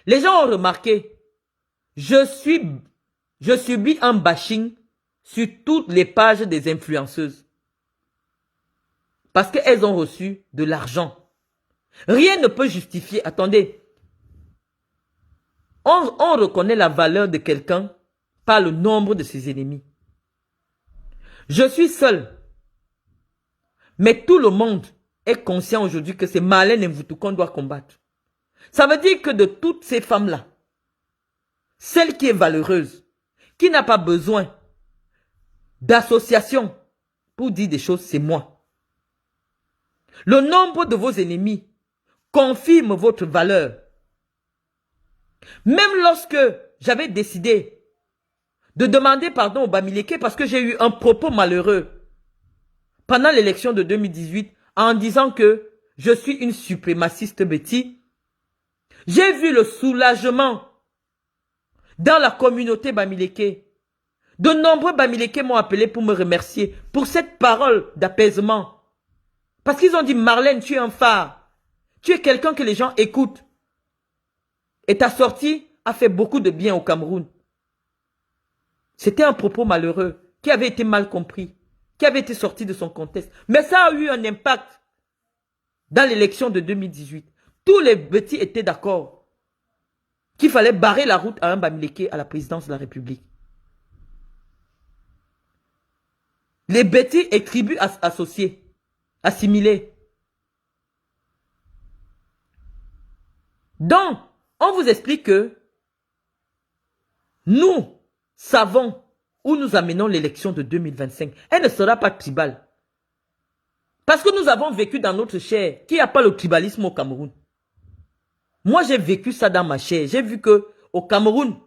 Les gens ont remarqué, je subis un bashing sur toutes les pages des influenceuses. Parce qu'elles ont reçu de l'argent. Rien ne peut justifier. Attendez. On reconnaît la valeur de quelqu'un par le nombre de ses ennemis. Je suis seul. Mais tout le monde est conscient aujourd'hui que c'est Marlène Mvoutou qu'on doit combattre. Ça veut dire que de toutes ces femmes-là, celle qui est valeureuse, qui n'a pas besoin d'association pour dire des choses, c'est moi. Le nombre de vos ennemis confirme votre valeur. Même lorsque j'avais décidé de demander pardon au Bamileke parce que j'ai eu un propos malheureux pendant l'élection de 2018 en disant que je suis une suprémaciste Betty, j'ai vu le soulagement dans la communauté Bamileke. De nombreux Bamileke m'ont appelé pour me remercier pour cette parole d'apaisement. Parce qu'ils ont dit, Marlène, tu es un phare. Tu es quelqu'un que les gens écoutent. Et ta sortie a fait beaucoup de bien au Cameroun. C'était un propos malheureux qui avait été mal compris, qui avait été sorti de son contexte. Mais ça a eu un impact dans l'élection de 2018. Tous les petits étaient d'accord qu'il fallait barrer la route à un Bamileke à la présidence de la République. Les bêtis et tribus associés, assimilés. Donc, on vous explique que nous savons où nous amenons l'élection de 2025. Elle ne sera pas tribale. Parce que nous avons vécu dans notre chair qu'il n'y a pas le tribalisme au Cameroun. Moi, j'ai vécu ça dans ma chair. J'ai vu que au Cameroun,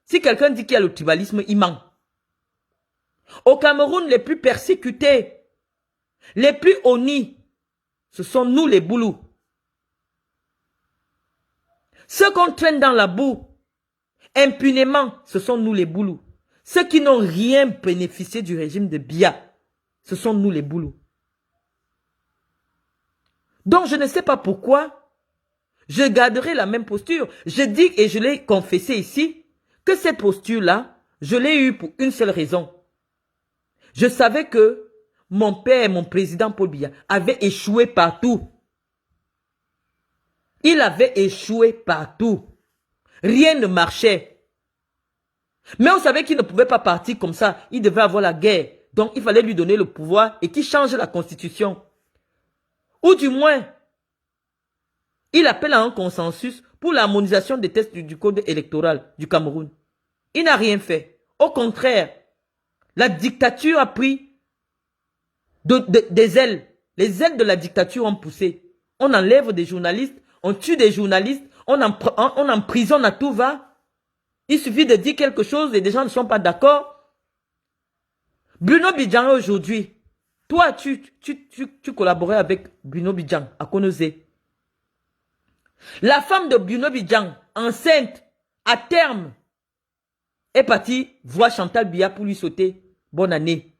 si quelqu'un dit qu'il y a le tribalisme, il ment. Au Cameroun, les plus persécutés, les plus honnis, ce sont nous les boulous. Ceux qu'on traîne dans la boue, impunément, ce sont nous les boulous. Ceux qui n'ont rien bénéficié du régime de Biya, ce sont nous les boulous. Donc je ne sais pas pourquoi je garderai la même posture. Je dis et je l'ai confessé ici, que cette posture-là, je l'ai eue pour une seule raison. Je savais que mon père, mon président Paul Biya, avait échoué partout. Il avait échoué partout. Rien ne marchait. Mais on savait qu'il ne pouvait pas partir comme ça. Il devait avoir la guerre. Donc il fallait lui donner le pouvoir et qu'il change la constitution. Ou du moins, il appelle à un consensus pour l'harmonisation des textes du code électoral du Cameroun. Il n'a rien fait. Au contraire, la dictature a pris des ailes. Les ailes de la dictature ont poussé. On enlève des journalistes, on tue des journalistes, on emprisonne à tout va. Il suffit de dire quelque chose et des gens ne sont pas d'accord. Bruno Bidjan aujourd'hui, toi tu collaborais avec Bruno Bidjan à Konozé. La femme de Bruno Bidjan, enceinte, à terme, est partie voir Chantal Biya pour lui souhaiter bonne année.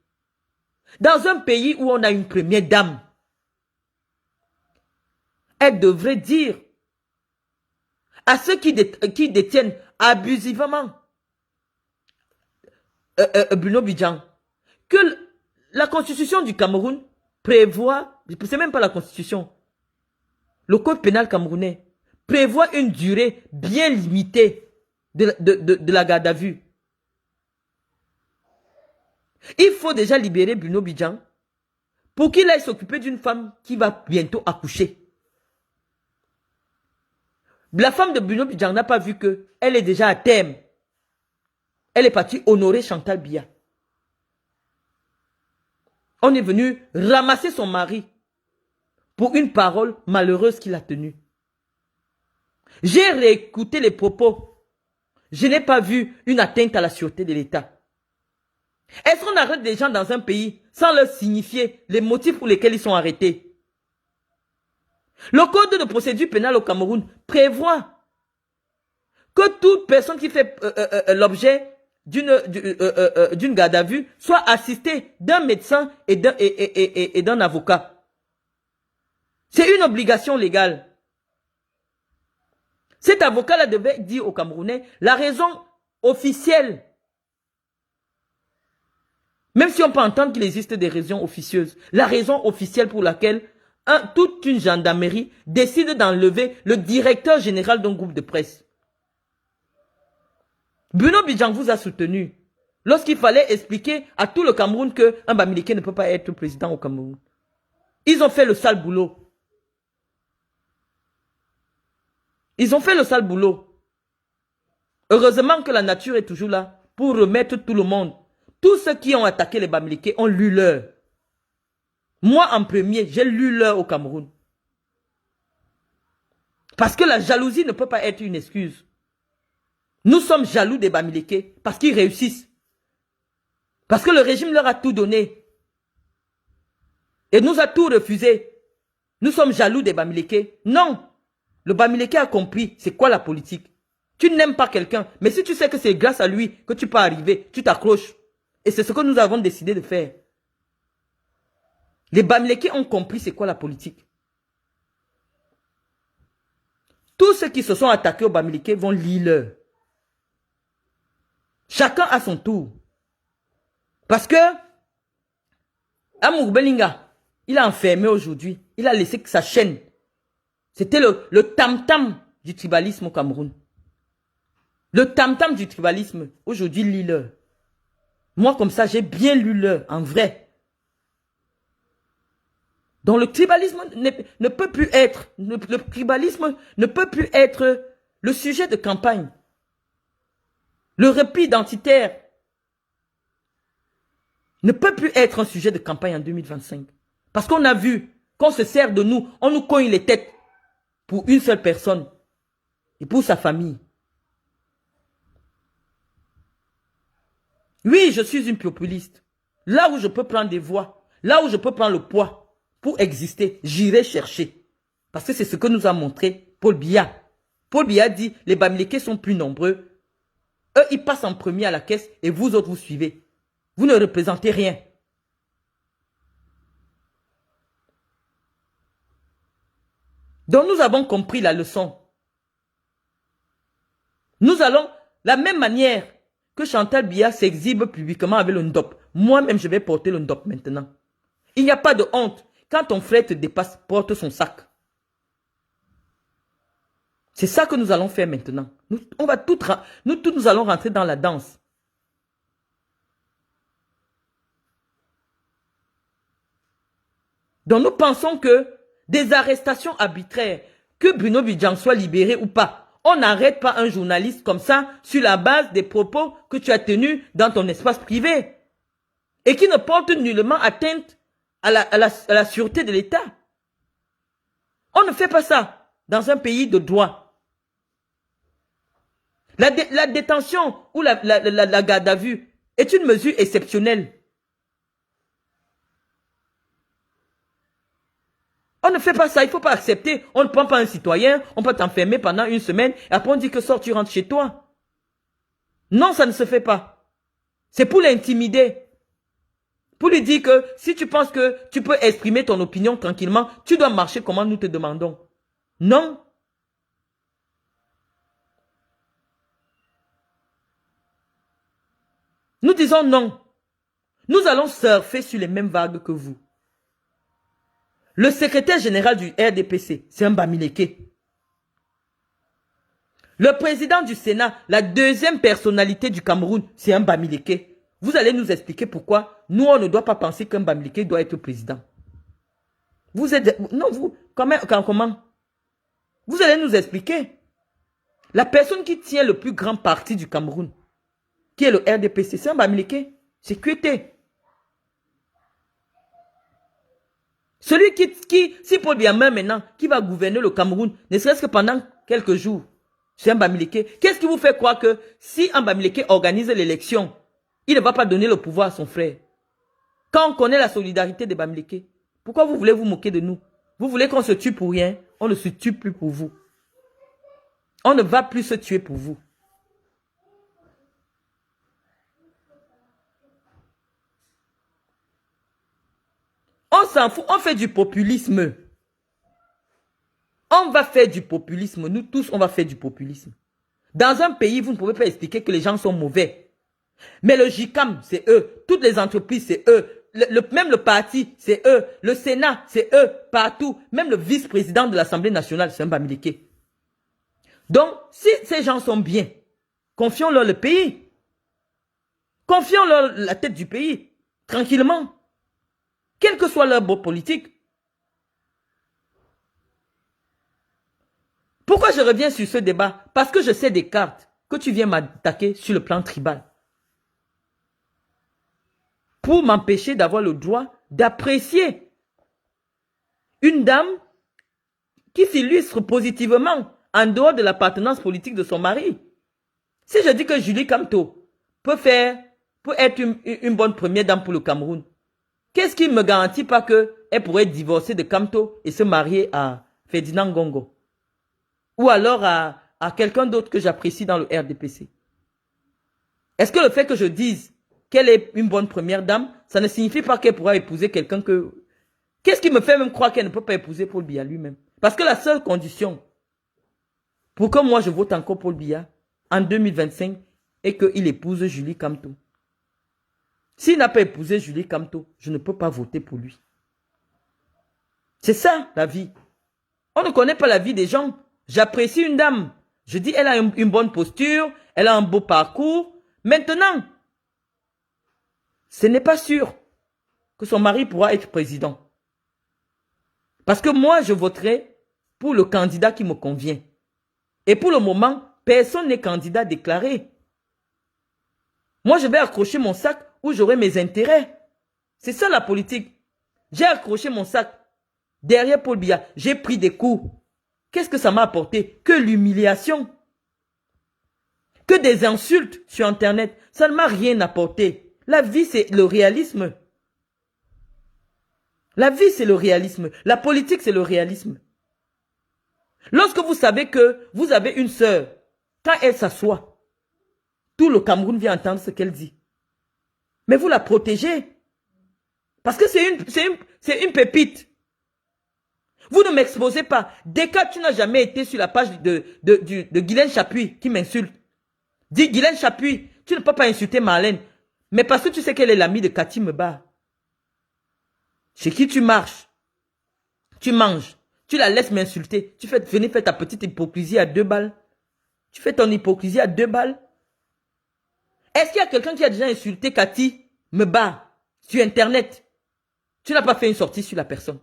Dans un pays où on a une première dame, elle devrait dire à ceux qui détiennent abusivement Bruno Bidjan que la constitution du Cameroun prévoit, c'est même pas la constitution, le code pénal camerounais prévoit une durée bien limitée de la garde à vue. Il faut déjà libérer Bruno Bidjan pour qu'il aille s'occuper d'une femme qui va bientôt accoucher. La femme de Bruno Bidjan n'a pas vu qu'elle est déjà à terme. Elle est partie honorer Chantal Biya. On est venu ramasser son mari pour une parole malheureuse qu'il a tenue. J'ai réécouté les propos. Je n'ai pas vu une atteinte à la sûreté de l'État. Est-ce qu'on arrête des gens dans un pays sans leur signifier les motifs pour lesquels ils sont arrêtés? Le code de procédure pénale au Cameroun prévoit que toute personne qui fait l'objet d'une garde à vue soit assistée d'un médecin et d'un avocat. C'est une obligation légale. Cet avocat-là devait dire aux Camerounais la raison officielle. Même si on peut entendre qu'il existe des raisons officieuses. La raison officielle pour laquelle toute une gendarmerie décide d'enlever le directeur général d'un groupe de presse. Bruno Bidjan vous a soutenu lorsqu'il fallait expliquer à tout le Cameroun qu'un Bamileke ne peut pas être président au Cameroun. Ils ont fait le sale boulot. Ils ont fait le sale boulot. Heureusement que la nature est toujours là pour remettre tout le monde. Tous ceux qui ont attaqué les Bamileke ont lu l'heure. Moi, en premier, j'ai lu l'heure au Cameroun. Parce que la jalousie ne peut pas être une excuse. Nous sommes jaloux des Bamileke parce qu'ils réussissent. Parce que le régime leur a tout donné. Et nous a tout refusé. Nous sommes jaloux des Bamileke. Non. Le Bamileke a compris c'est quoi la politique. Tu n'aimes pas quelqu'un, mais si tu sais que c'est grâce à lui que tu peux arriver, tu t'accroches. Et c'est ce que nous avons décidé de faire. Les Bamileke ont compris c'est quoi la politique. Tous ceux qui se sont attaqués aux Bamileke vont lire l'heure. Chacun à son tour. Parce que Amour Belinga, il a enfermé aujourd'hui. Il a laissé que sa chaîne. C'était le tam-tam du tribalisme au Cameroun. Le tam-tam du tribalisme. Aujourd'hui, lis-le. Moi, comme ça, j'ai bien lu l'heure, en vrai. Donc, le tribalisme ne peut plus être, le tribalisme ne peut plus être le sujet de campagne. Le repli identitaire ne peut plus être un sujet de campagne en 2025. Parce qu'on a vu qu'on se sert de nous, on nous cogne les têtes pour une seule personne et pour sa famille. Oui, je suis une populiste. Là où je peux prendre des voix, là où je peux prendre le poids pour exister, j'irai chercher. Parce que c'est ce que nous a montré Paul Biya. Paul Biya dit, les Bamileke sont plus nombreux. Eux, ils passent en premier à la caisse et vous autres, vous suivez. Vous ne représentez rien. Donc nous avons compris la leçon. Nous allons, la même manière que Chantal Biya s'exhibe publiquement avec le Ndop. Moi-même, je vais porter le Ndop maintenant. Il n'y a pas de honte. Quand ton frère te dépasse, porte son sac. C'est ça que nous allons faire maintenant. Nous allons rentrer dans la danse. Donc nous pensons que des arrestations arbitraires, que Bruno Bidjan soit libéré ou pas, on n'arrête pas un journaliste comme ça sur la base des propos que tu as tenus dans ton espace privé et qui ne portent nullement atteinte à la sûreté de l'État. On ne fait pas ça dans un pays de droit. La détention ou la garde à vue est une mesure exceptionnelle. On ne fait pas ça, il ne faut pas accepter. On ne prend pas un citoyen, on peut t'enfermer pendant une semaine, et après on dit que sors, tu rentres chez toi. Non, ça ne se fait pas. C'est pour l'intimider. Pour lui dire que si tu penses que tu peux exprimer ton opinion tranquillement, tu dois marcher comme nous te demandons. Non. Nous disons non. Nous allons surfer sur les mêmes vagues que vous. Le secrétaire général du RDPC, c'est un Bamileke. Le président du Sénat, la deuxième personnalité du Cameroun, c'est un Bamileke. Vous allez nous expliquer pourquoi nous, on ne doit pas penser qu'un Bamileke doit être président. Vous êtes... Non, vous... Comment? Vous allez nous expliquer. La personne qui tient le plus grand parti du Cameroun, qui est le RDPC, c'est un Bamileke. C'est QT. Celui qui si Paul Biya maintenant, qui va gouverner le Cameroun, ne serait-ce que pendant quelques jours, c'est un Bamileke. Qu'est-ce qui vous fait croire que si un Bamileke organise l'élection, il ne va pas donner le pouvoir à son frère? Quand on connaît la solidarité des Bamileke, pourquoi vous voulez vous moquer de nous? Vous voulez qu'on se tue pour rien? On ne se tue plus pour vous. On ne va plus se tuer pour vous. On s'en fout, on fait du populisme. On va faire du populisme. Nous tous, on va faire du populisme. Dans un pays, vous ne pouvez pas expliquer que les gens sont mauvais. Mais le JICAM, c'est eux. Toutes les entreprises, c'est eux. Même le parti, c'est eux. Le Sénat, c'est eux. Partout. Même le vice-président de l'Assemblée nationale, c'est un Bamileke. Donc, si ces gens sont bien, confions-leur le pays. Confions-leur la tête du pays. Tranquillement. Quel que soit leur beau politique. Pourquoi je reviens sur ce débat? Parce que je sais des cartes que tu viens m'attaquer sur le plan tribal. pour m'empêcher d'avoir le droit d'apprécier une dame qui s'illustre positivement en dehors de l'appartenance politique de son mari. Si je dis que Julie Kamto peut être une bonne première dame pour le Cameroun, qu'est-ce qui ne me garantit pas qu'elle pourrait divorcer de Kamto et se marier à Ferdinand Ngongo? Ou alors à quelqu'un d'autre que j'apprécie dans le RDPC? Est-ce que le fait que je dise qu'elle est une bonne première dame, ça ne signifie pas qu'elle pourra épouser quelqu'un que... Qu'est-ce qui me fait même croire qu'elle ne peut pas épouser Paul Biya lui-même? Parce que la seule condition pour que moi je vote encore Paul Biya en 2025 est qu'il épouse Julie Kamto. S'il n'a pas épousé Julie Kamto, je ne peux pas voter pour lui. C'est ça la vie. On ne connaît pas la vie des gens. J'apprécie une dame. Je dis elle a une bonne posture, elle a un beau parcours. Maintenant, ce n'est pas sûr que son mari pourra être président. Parce que moi, je voterai pour le candidat qui me convient. Et pour le moment, personne n'est candidat déclaré. Moi, je vais accrocher mon sac où j'aurai mes intérêts. C'est ça la politique. J'ai accroché mon sac derrière Paul Biya. J'ai pris des coups. Qu'est-ce que ça m'a apporté? Que l'humiliation. Que des insultes sur Internet. Ça ne m'a rien apporté. La vie, c'est le réalisme. La vie, c'est le réalisme. La politique, c'est le réalisme. Lorsque vous savez que vous avez une sœur, quand elle s'assoit, tout le Cameroun vient entendre ce qu'elle dit. Mais vous la protégez. Parce que c'est une pépite. Vous ne m'exposez pas. Dès que tu n'as jamais été sur la page de Guylaine Chapuis qui m'insulte. Dis Guylaine Chapuis, tu ne peux pas insulter Marlène. Mais parce que tu sais qu'elle est l'amie de Cathy Meba. Chez qui tu marches, tu manges, tu la laisses m'insulter. Tu fais venir faire ta petite hypocrisie à 2 balles. Tu fais ton hypocrisie à 2 balles. Est-ce qu'il y a quelqu'un qui a déjà insulté Cathy Meba sur Internet? Tu n'as pas fait une sortie sur la personne.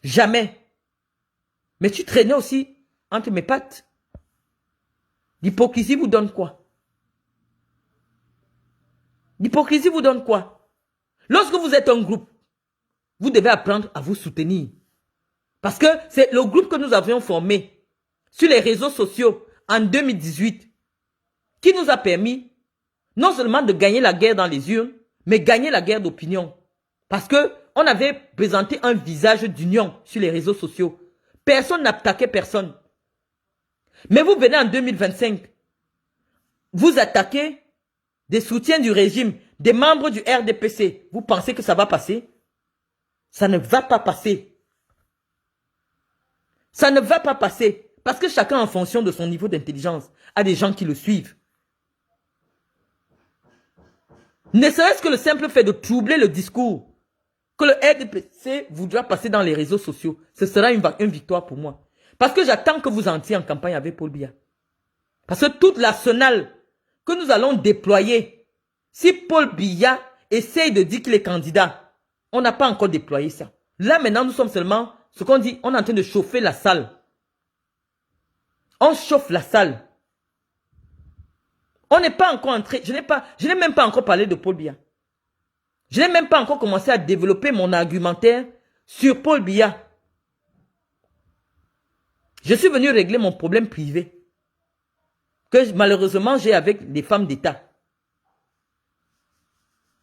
Jamais. Mais tu traînais aussi entre mes pattes. L'hypocrisie vous donne quoi? L'hypocrisie vous donne quoi? Lorsque vous êtes un groupe, vous devez apprendre à vous soutenir. Parce que c'est le groupe que nous avions formé sur les réseaux sociaux en 2018 qui nous a permis non seulement de gagner la guerre dans les urnes, mais gagner la guerre d'opinion. Parce que on avait présenté un visage d'union sur les réseaux sociaux. Personne n'attaquait personne. Mais vous venez en 2025, vous attaquez des soutiens du régime, des membres du RDPC. Vous pensez que ça va passer? Ça ne va pas passer. Ça ne va pas passer. Parce que chacun, en fonction de son niveau d'intelligence, a des gens qui le suivent. Ne serait-ce que le simple fait de troubler le discours que le RDPC voudra passer dans les réseaux sociaux, ce sera une victoire pour moi. Parce que j'attends que vous entriez en campagne avec Paul Biya. Parce que toute l'arsenal que nous allons déployer, si Paul Biya essaye de dire qu'il est candidat, on n'a pas encore déployé ça. Là maintenant, nous sommes seulement, ce qu'on dit, on est en train de chauffer la salle. On chauffe la salle. On n'est pas encore entré, je n'ai même pas encore parlé de Paul Biya. Je n'ai même pas encore commencé à développer mon argumentaire sur Paul Biya. Je suis venu régler mon problème privé que malheureusement j'ai avec les femmes d'État.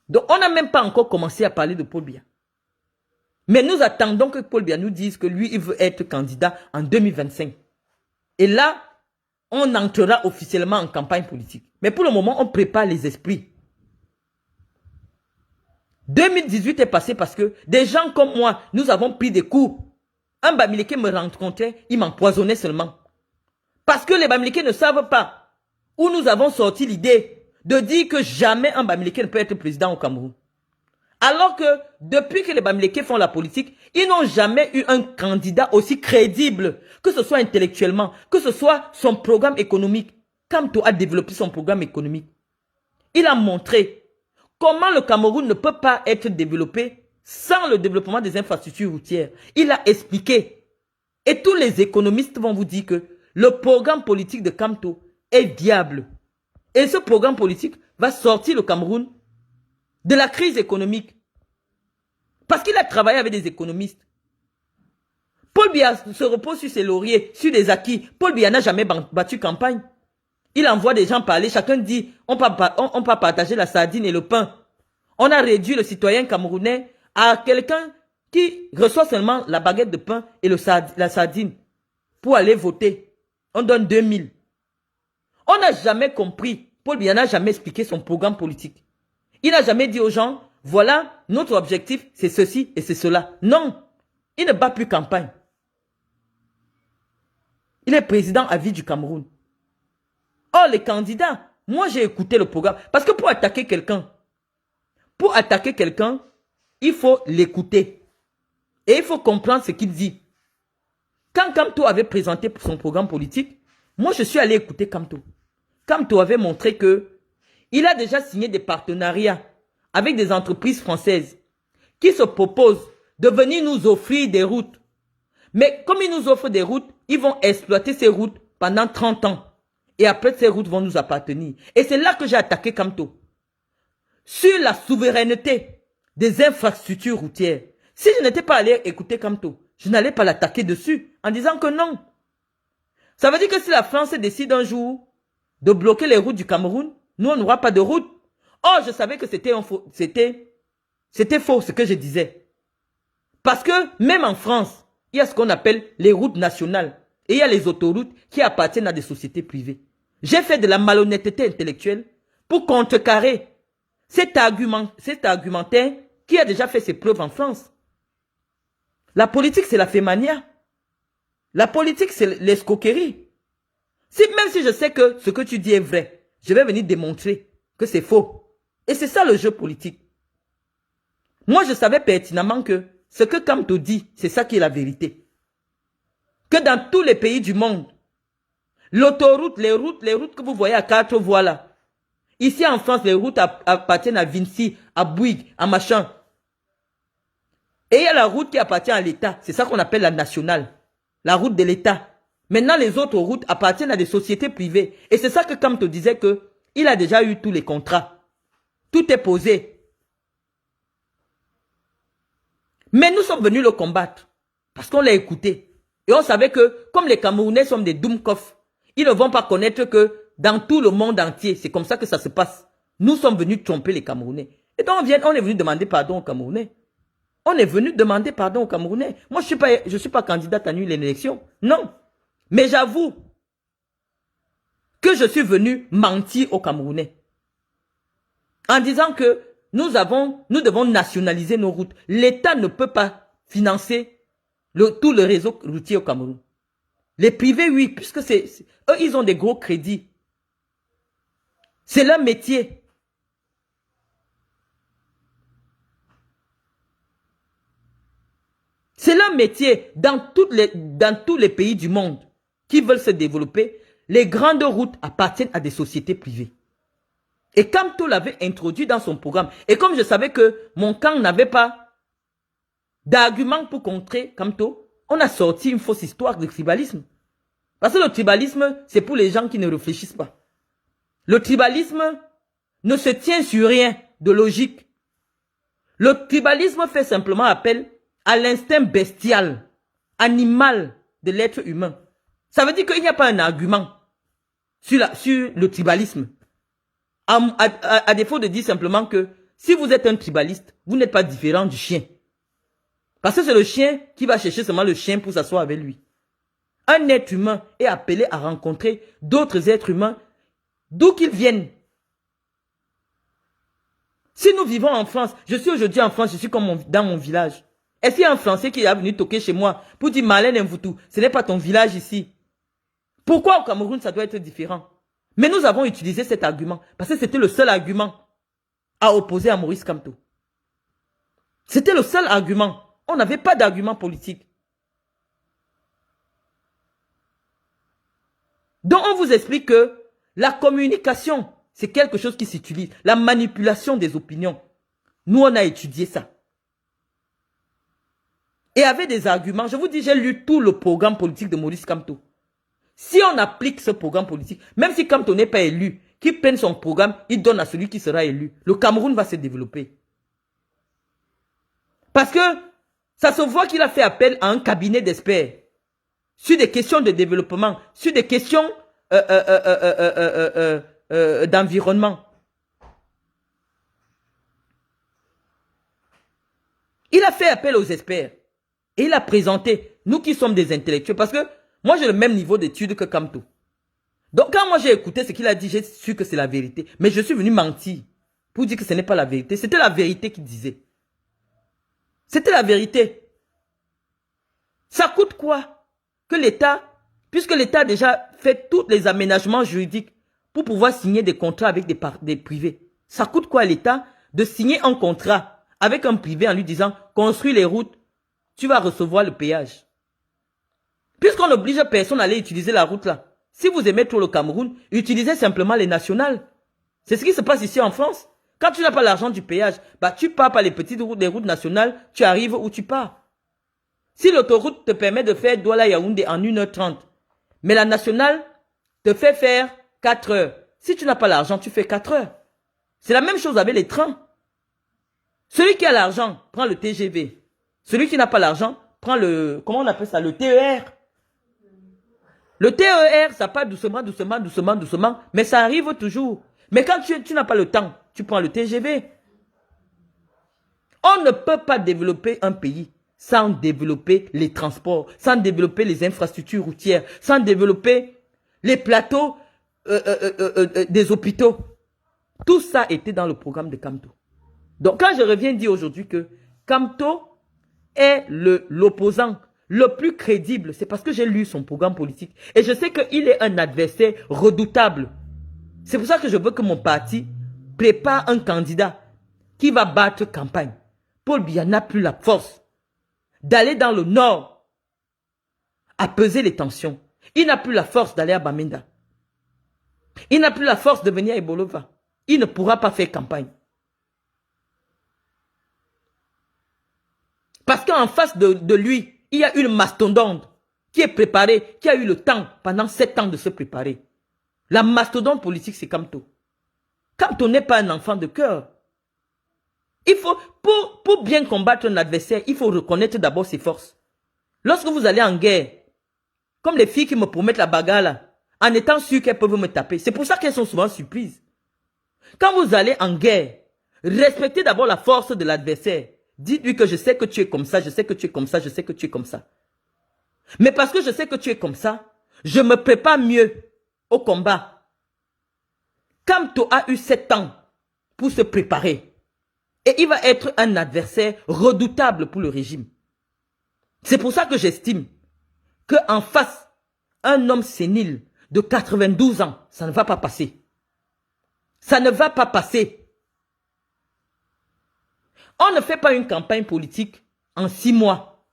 Donc on n'a même pas encore commencé à parler de Paul Biya. Mais nous attendons que Paul Biya nous dise que lui, il veut être candidat en 2025. Et là, on entrera officiellement en campagne politique. Mais pour le moment, on prépare les esprits. 2018 est passé parce que des gens comme moi, nous avons pris des coups. Un Bamileke me rencontrait, il m'empoisonnait seulement. Parce que les Bamileke ne savent pas où nous avons sorti l'idée de dire que jamais un Bamileke ne peut être président au Cameroun. Alors que depuis que les Bamileke font la politique, ils n'ont jamais eu un candidat aussi crédible, que ce soit intellectuellement, que ce soit son programme économique. Kamto a développé son programme économique. Il a montré comment le Cameroun ne peut pas être développé sans le développement des infrastructures routières. Il a expliqué. Et tous les économistes vont vous dire que le programme politique de Kamto est viable. Et ce programme politique va sortir le Cameroun de la crise économique. Parce qu'il a travaillé avec des économistes. Paul Biya se repose sur ses lauriers, sur des acquis. Paul Biya n'a jamais battu campagne. Il envoie des gens parler. Chacun dit, on peut partager la sardine et le pain. On a réduit le citoyen camerounais à quelqu'un qui reçoit seulement la baguette de pain et la sardine pour aller voter. On donne 2000. On n'a jamais compris. Paul Biya n'a jamais expliqué son programme politique. Il n'a jamais dit aux gens, voilà, notre objectif, c'est ceci et c'est cela. Non, il ne bat plus campagne. Il est président à vie du Cameroun. Or, les candidats, moi j'ai écouté le programme. Parce que pour attaquer quelqu'un, il faut l'écouter. Et il faut comprendre ce qu'il dit. Quand Kamto avait présenté son programme politique, moi je suis allé écouter Kamto. Kamto avait montré que il a déjà signé des partenariats avec des entreprises françaises qui se proposent de venir nous offrir des routes. Mais comme ils nous offrent des routes, ils vont exploiter ces routes pendant 30 ans. Et après, ces routes vont nous appartenir. Et c'est là que j'ai attaqué Kamto. Sur la souveraineté des infrastructures routières. Si je n'étais pas allé écouter Kamto, je n'allais pas l'attaquer dessus en disant que non. Ça veut dire que si la France décide un jour de bloquer les routes du Cameroun, nous, on n'aura pas de route. Oh, je savais que c'était faux ce que je disais. Parce que même en France, il y a ce qu'on appelle les routes nationales. Et il y a les autoroutes qui appartiennent à des sociétés privées. J'ai fait de la malhonnêteté intellectuelle pour contrecarrer cet argumentaire qui a déjà fait ses preuves en France. La politique, c'est la fémania. La politique, c'est l'escroquerie. Même si je sais que ce que tu dis est vrai, je vais venir démontrer que c'est faux. Et c'est ça le jeu politique. Moi, je savais pertinemment que ce que Kamto dit, c'est ça qui est la vérité. Que dans tous les pays du monde, l'autoroute, les routes que vous voyez à 4 voies là, ici en France, les routes appartiennent à Vinci, à Bouygues, à machin. Et il y a la route qui appartient à l'État. C'est ça qu'on appelle la nationale. La route de l'État. Maintenant, les autres routes appartiennent à des sociétés privées. Et c'est ça que Kamto disait que il a déjà eu tous les contrats. Tout est posé. Mais nous sommes venus le combattre. Parce qu'on l'a écouté. Et on savait que, comme les Camerounais sont des Doumkoff, ils ne vont pas connaître que dans tout le monde entier, c'est comme ça que ça se passe. Nous sommes venus tromper les Camerounais. Et donc on est venu demander pardon aux Camerounais. On est venu demander pardon aux Camerounais. Moi, je suis pas candidate à annuler l'élection. Non. Mais j'avoue que je suis venu mentir aux Camerounais. En disant que nous devons nationaliser nos routes. L'État ne peut pas financer tout le réseau routier au Cameroun. Les privés, oui, puisque eux, ils ont des gros crédits. C'est leur métier. C'est leur métier. Dans tous les pays du monde qui veulent se développer, les grandes routes appartiennent à des sociétés privées. Et Kamto l'avait introduit dans son programme. Et comme je savais que mon camp n'avait pas d'arguments pour contrer Kamto, on a sorti une fausse histoire de tribalisme. Parce que le tribalisme, c'est pour les gens qui ne réfléchissent pas. Le tribalisme ne se tient sur rien de logique. Le tribalisme fait simplement appel à l'instinct bestial, animal de l'être humain. Ça veut dire qu'il n'y a pas un argument sur le tribalisme. À défaut de dire simplement que si vous êtes un tribaliste, vous n'êtes pas différent du chien. Parce que c'est le chien qui va chercher seulement le chien pour s'asseoir avec lui. Un être humain est appelé à rencontrer d'autres êtres humains d'où qu'ils viennent. Si nous vivons en France, je suis aujourd'hui en France, je suis comme dans mon village. Est-ce qu'il y a un Français qui est venu toquer chez moi pour dire Marlène Mvoutou, ce n'est pas ton village ici. Pourquoi au Cameroun ça doit être différent? Mais nous avons utilisé cet argument parce que c'était le seul argument à opposer à Maurice Kamto. C'était le seul argument. On n'avait pas d'argument politique. Donc on vous explique que la communication, c'est quelque chose qui s'utilise. La manipulation des opinions. Nous, on a étudié ça. Et avec des arguments, je vous dis, j'ai lu tout le programme politique de Maurice Kamto. Si on applique ce programme politique, même si Kamto n'est pas élu, qui prenne son programme, il donne à celui qui sera élu. Le Cameroun va se développer. Parce que ça se voit qu'il a fait appel à un cabinet d'experts sur des questions de développement, sur des questions d'environnement. Il a fait appel aux experts et il a présenté, nous qui sommes des intellectuels, parce que moi j'ai le même niveau d'études que Kamto. Donc quand moi j'ai écouté ce qu'il a dit, j'ai su que c'est la vérité. Mais je suis venu mentir pour dire que ce n'est pas la vérité. C'était la vérité qu'il disait. C'était la vérité. Ça coûte quoi que l'État, puisque l'État a déjà fait tous les aménagements juridiques pour pouvoir signer des contrats avec des privés. Ça coûte quoi à l'État de signer un contrat avec un privé en lui disant « Construis les routes, tu vas recevoir le péage. » Puisqu'on n'oblige personne à aller utiliser la route là. Si vous aimez trop le Cameroun, utilisez simplement les nationales. C'est ce qui se passe ici en France. Quand tu n'as pas l'argent du péage, bah tu pars par les petites routes, des routes nationales, tu arrives où tu pars. Si l'autoroute te permet de faire Douala-Yaoundé en 1h30, mais la nationale te fait faire 4 heures. Si tu n'as pas l'argent, tu fais 4 heures. C'est la même chose avec les trains. Celui qui a l'argent prend le TGV. Celui qui n'a pas l'argent prend le, comment on appelle ça, le TER. Le TER, ça part doucement, doucement, doucement, doucement, mais ça arrive toujours. Mais quand tu n'as pas le temps, tu prends le TGV. On ne peut pas développer un pays sans développer les transports, sans développer les infrastructures routières, sans développer les plateaux des hôpitaux. Tout ça était dans le programme de Kamto. Donc quand je reviens dire aujourd'hui que Kamto est l'opposant le plus crédible, c'est parce que j'ai lu son programme politique. Et je sais qu'il est un adversaire redoutable. C'est pour ça que je veux que mon parti prépare un candidat qui va battre campagne. Paul Biya n'a plus la force d'aller dans le nord, apaiser les tensions. Il n'a plus la force d'aller à Bamenda. Il n'a plus la force de venir à Ebolova. Il ne pourra pas faire campagne. Parce qu'en face de lui, il y a une mastodonte qui est préparée, qui a eu le temps pendant 7 ans de se préparer. La mastodonte politique, c'est Kamto. Kamto n'est pas un enfant de cœur. Il faut, pour bien combattre un adversaire, il faut reconnaître d'abord ses forces. Lorsque vous allez en guerre, comme les filles qui me promettent la bagarre là, en étant sûres qu'elles peuvent me taper, c'est pour ça qu'elles sont souvent surprises. Quand vous allez en guerre, respectez d'abord la force de l'adversaire. Dites-lui que je sais que tu es comme ça, je sais que tu es comme ça, je sais que tu es comme ça. Mais parce que je sais que tu es comme ça, je me prépare mieux au combat. Kamto a eu 7 ans pour se préparer. Et il va être un adversaire redoutable pour le régime. C'est pour ça que j'estime qu'en face, un homme sénile de 92 ans, ça ne va pas passer. Ça ne va pas passer. On ne fait pas une campagne politique en 6 mois.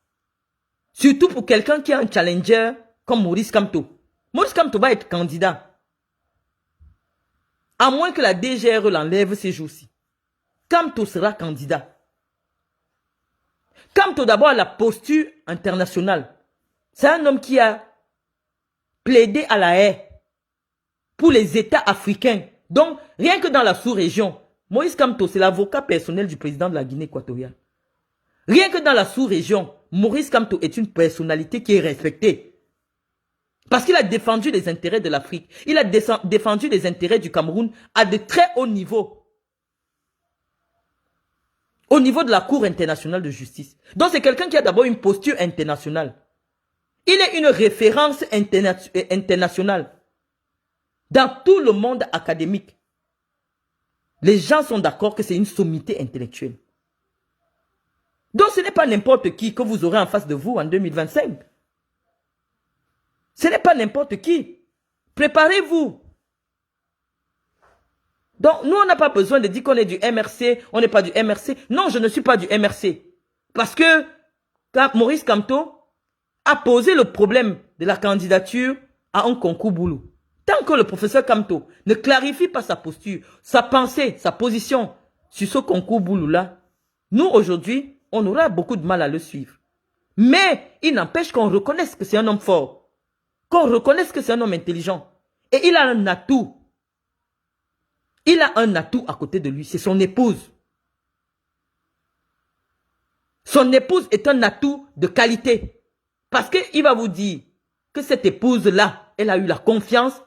Surtout pour quelqu'un qui est un challenger comme Maurice Kamto. Maurice Kamto va être candidat. À moins que la DGR l'enlève ces jours-ci. Kamto sera candidat. Kamto d'abord a la posture internationale. C'est un homme qui a plaidé à la haie pour les États africains. Donc, rien que dans la sous-région, Maurice Kamto, c'est l'avocat personnel du président de la Guinée équatoriale. Rien que dans la sous-région, Maurice Kamto est une personnalité qui est respectée. Parce qu'il a défendu les intérêts de l'Afrique. Il a défendu les intérêts du Cameroun à de très hauts niveaux. Au niveau de la Cour internationale de justice. Donc c'est quelqu'un qui a d'abord une posture internationale. Il est une référence internationale. Dans tout le monde académique, les gens sont d'accord que c'est une sommité intellectuelle. Donc ce n'est pas n'importe qui que vous aurez en face de vous en 2025. Ce n'est pas n'importe qui. Préparez-vous. Donc nous on n'a pas besoin de dire qu'on est du MRC, on n'est pas du MRC. Non, je ne suis pas du MRC. Parce que Maurice Kamto a posé le problème de la candidature à un concours boulot. Tant que le professeur Kamto ne clarifie pas sa posture, sa pensée, sa position sur ce concours boulot-là, nous aujourd'hui, on aura beaucoup de mal à le suivre. Mais il n'empêche qu'on reconnaisse que c'est un homme fort, qu'on reconnaisse que c'est un homme intelligent. Et il a un atout. Il a un atout à côté de lui, c'est son épouse. Son épouse est un atout de qualité. Parce qu'il va vous dire que cette épouse-là, elle a eu la confiance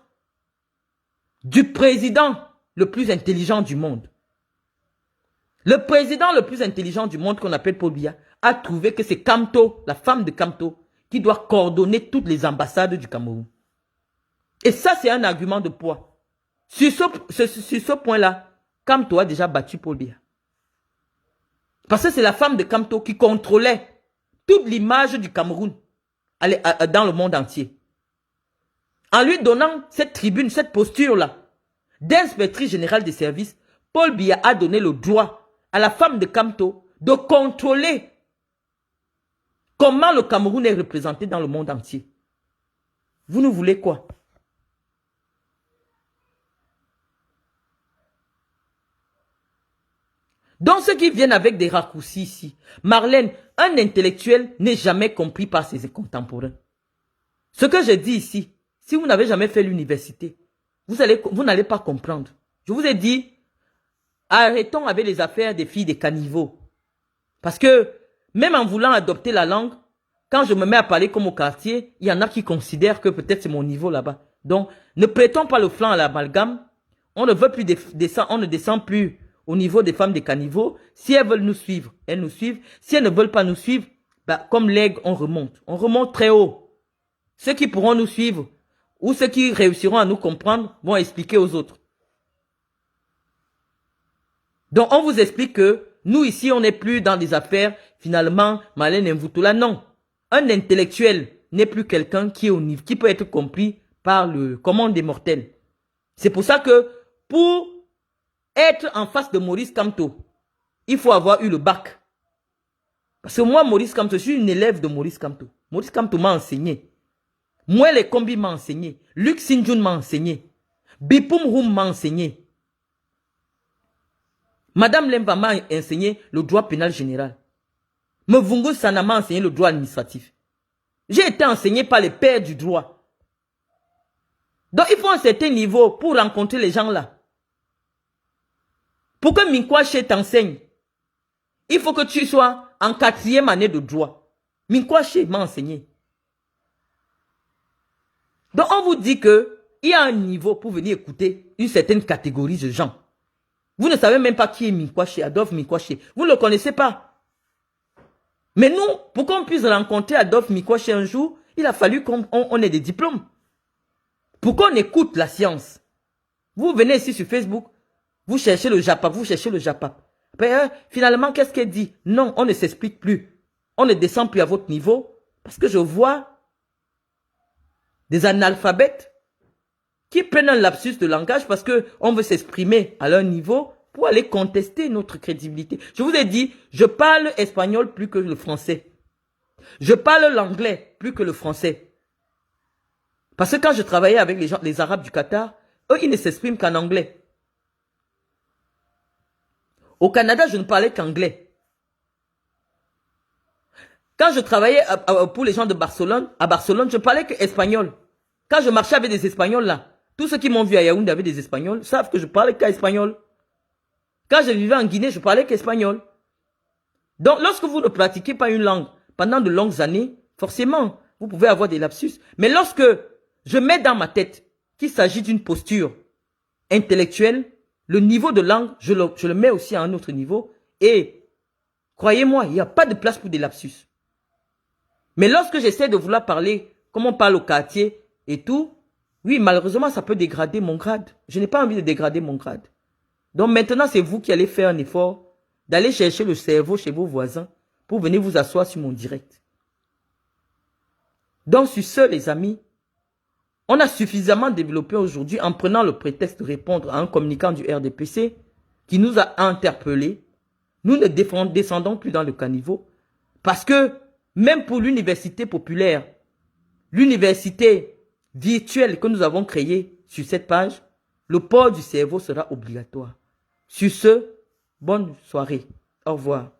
du président le plus intelligent du monde. Le président le plus intelligent du monde qu'on appelle Paul Biya a trouvé que c'est Kamto, la femme de Kamto, qui doit coordonner toutes les ambassades du Cameroun. Et ça, c'est un argument de poids. Sur ce point-là, Kamto a déjà battu Paul Biya. Parce que c'est la femme de Kamto qui contrôlait toute l'image du Cameroun dans le monde entier. En lui donnant cette tribune, cette posture-là, d'inspectrice générale des services, Paul Biya a donné le droit à la femme de Kamto de contrôler comment le Cameroun est représenté dans le monde entier. Vous nous voulez quoi? Donc ceux qui viennent avec des raccourcis ici, Marlène, un intellectuel n'est jamais compris par ses contemporains. Ce que je dis ici, si vous n'avez jamais fait l'université, vous n'allez pas comprendre. Je vous ai dit, arrêtons avec les affaires des filles des caniveaux. Parce que même en voulant adopter la langue, quand je me mets à parler comme au quartier, il y en a qui considèrent que peut-être c'est mon niveau là-bas. Donc, ne prêtons pas le flanc à l'amalgame. On ne veut plus descendre, on ne descend plus au niveau des femmes des caniveaux. Si elles veulent nous suivre, elles nous suivent. Si elles ne veulent pas nous suivre, bah, comme l'aigle, on remonte. On remonte très haut. Ceux qui pourront nous suivre ou ceux qui réussiront à nous comprendre vont expliquer aux autres. Donc, on vous explique que nous, ici, on n'est plus dans des affaires, finalement, Marlène Mvutula. Non. Un intellectuel n'est plus quelqu'un qui est au niveau, qui peut être compris par le commun des mortels. C'est pour ça que, pour être en face de Maurice Kamto, il faut avoir eu le bac. Parce que moi, Maurice Kamto, je suis une élève de Maurice Kamto. Maurice Kamto m'a enseigné. Moi, les combis m'a enseigné. Luc Sinjun m'a enseigné. Bipum Roum m'a enseigné. Madame Lemba m'a enseigné le droit pénal général. Mvungu Sana m'a enseigné le droit administratif. J'ai été enseigné par les pères du droit. Donc il faut un certain niveau pour rencontrer les gens là. Pour que Minkwache t'enseigne, il faut que tu sois en 4e année de droit. Minkwache m'a enseigné. Donc on vous dit que il y a un niveau pour venir écouter une certaine catégorie de gens. Vous ne savez même pas qui est Minkwache, Adolphe Minkwache. Vous ne le connaissez pas. Mais nous, pour qu'on puisse rencontrer Adolphe Minkwache un jour, il a fallu qu'on ait des diplômes. Pour qu'on écoute la science. Vous venez ici sur Facebook, vous cherchez le JAPAP, vous cherchez le JAPAP. Finalement, qu'est-ce qu'elle dit? Non, on ne s'explique plus. On ne descend plus à votre niveau. Parce que je vois des analphabètes qui prennent un lapsus de langage parce qu'on veut s'exprimer à leur niveau pour aller contester notre crédibilité. Je vous ai dit, je parle espagnol plus que le français. Je parle l'anglais plus que le français. Parce que quand je travaillais avec les Arabes du Qatar, eux, ils ne s'expriment qu'en anglais. Au Canada, je ne parlais qu'anglais. Quand je travaillais pour les gens de Barcelone, à Barcelone, je parlais qu'espagnol. Quand je marchais avec des Espagnols là, tous ceux qui m'ont vu à Yaoundé avec des Espagnols savent que je parlais qu'espagnol. Quand je vivais en Guinée, je parlais qu'espagnol. Donc, lorsque vous ne pratiquez pas une langue pendant de longues années, forcément, vous pouvez avoir des lapsus. Mais lorsque je mets dans ma tête qu'il s'agit d'une posture intellectuelle, le niveau de langue, je le mets aussi à un autre niveau. Et, croyez-moi, il n'y a pas de place pour des lapsus. Mais lorsque j'essaie de vouloir parler comme on parle au quartier et tout, oui, malheureusement, ça peut dégrader mon grade. Je n'ai pas envie de dégrader mon grade. Donc maintenant, c'est vous qui allez faire un effort d'aller chercher le cerveau chez vos voisins pour venir vous asseoir sur mon direct. Donc sur ce, les amis, on a suffisamment développé aujourd'hui en prenant le prétexte de répondre à un communicant du RDPC qui nous a interpellés. Nous ne descendons plus dans le caniveau parce que même pour l'université populaire, l'université virtuelle que nous avons créée sur cette page, le port du cerveau sera obligatoire. Sur ce, bonne soirée. Au revoir.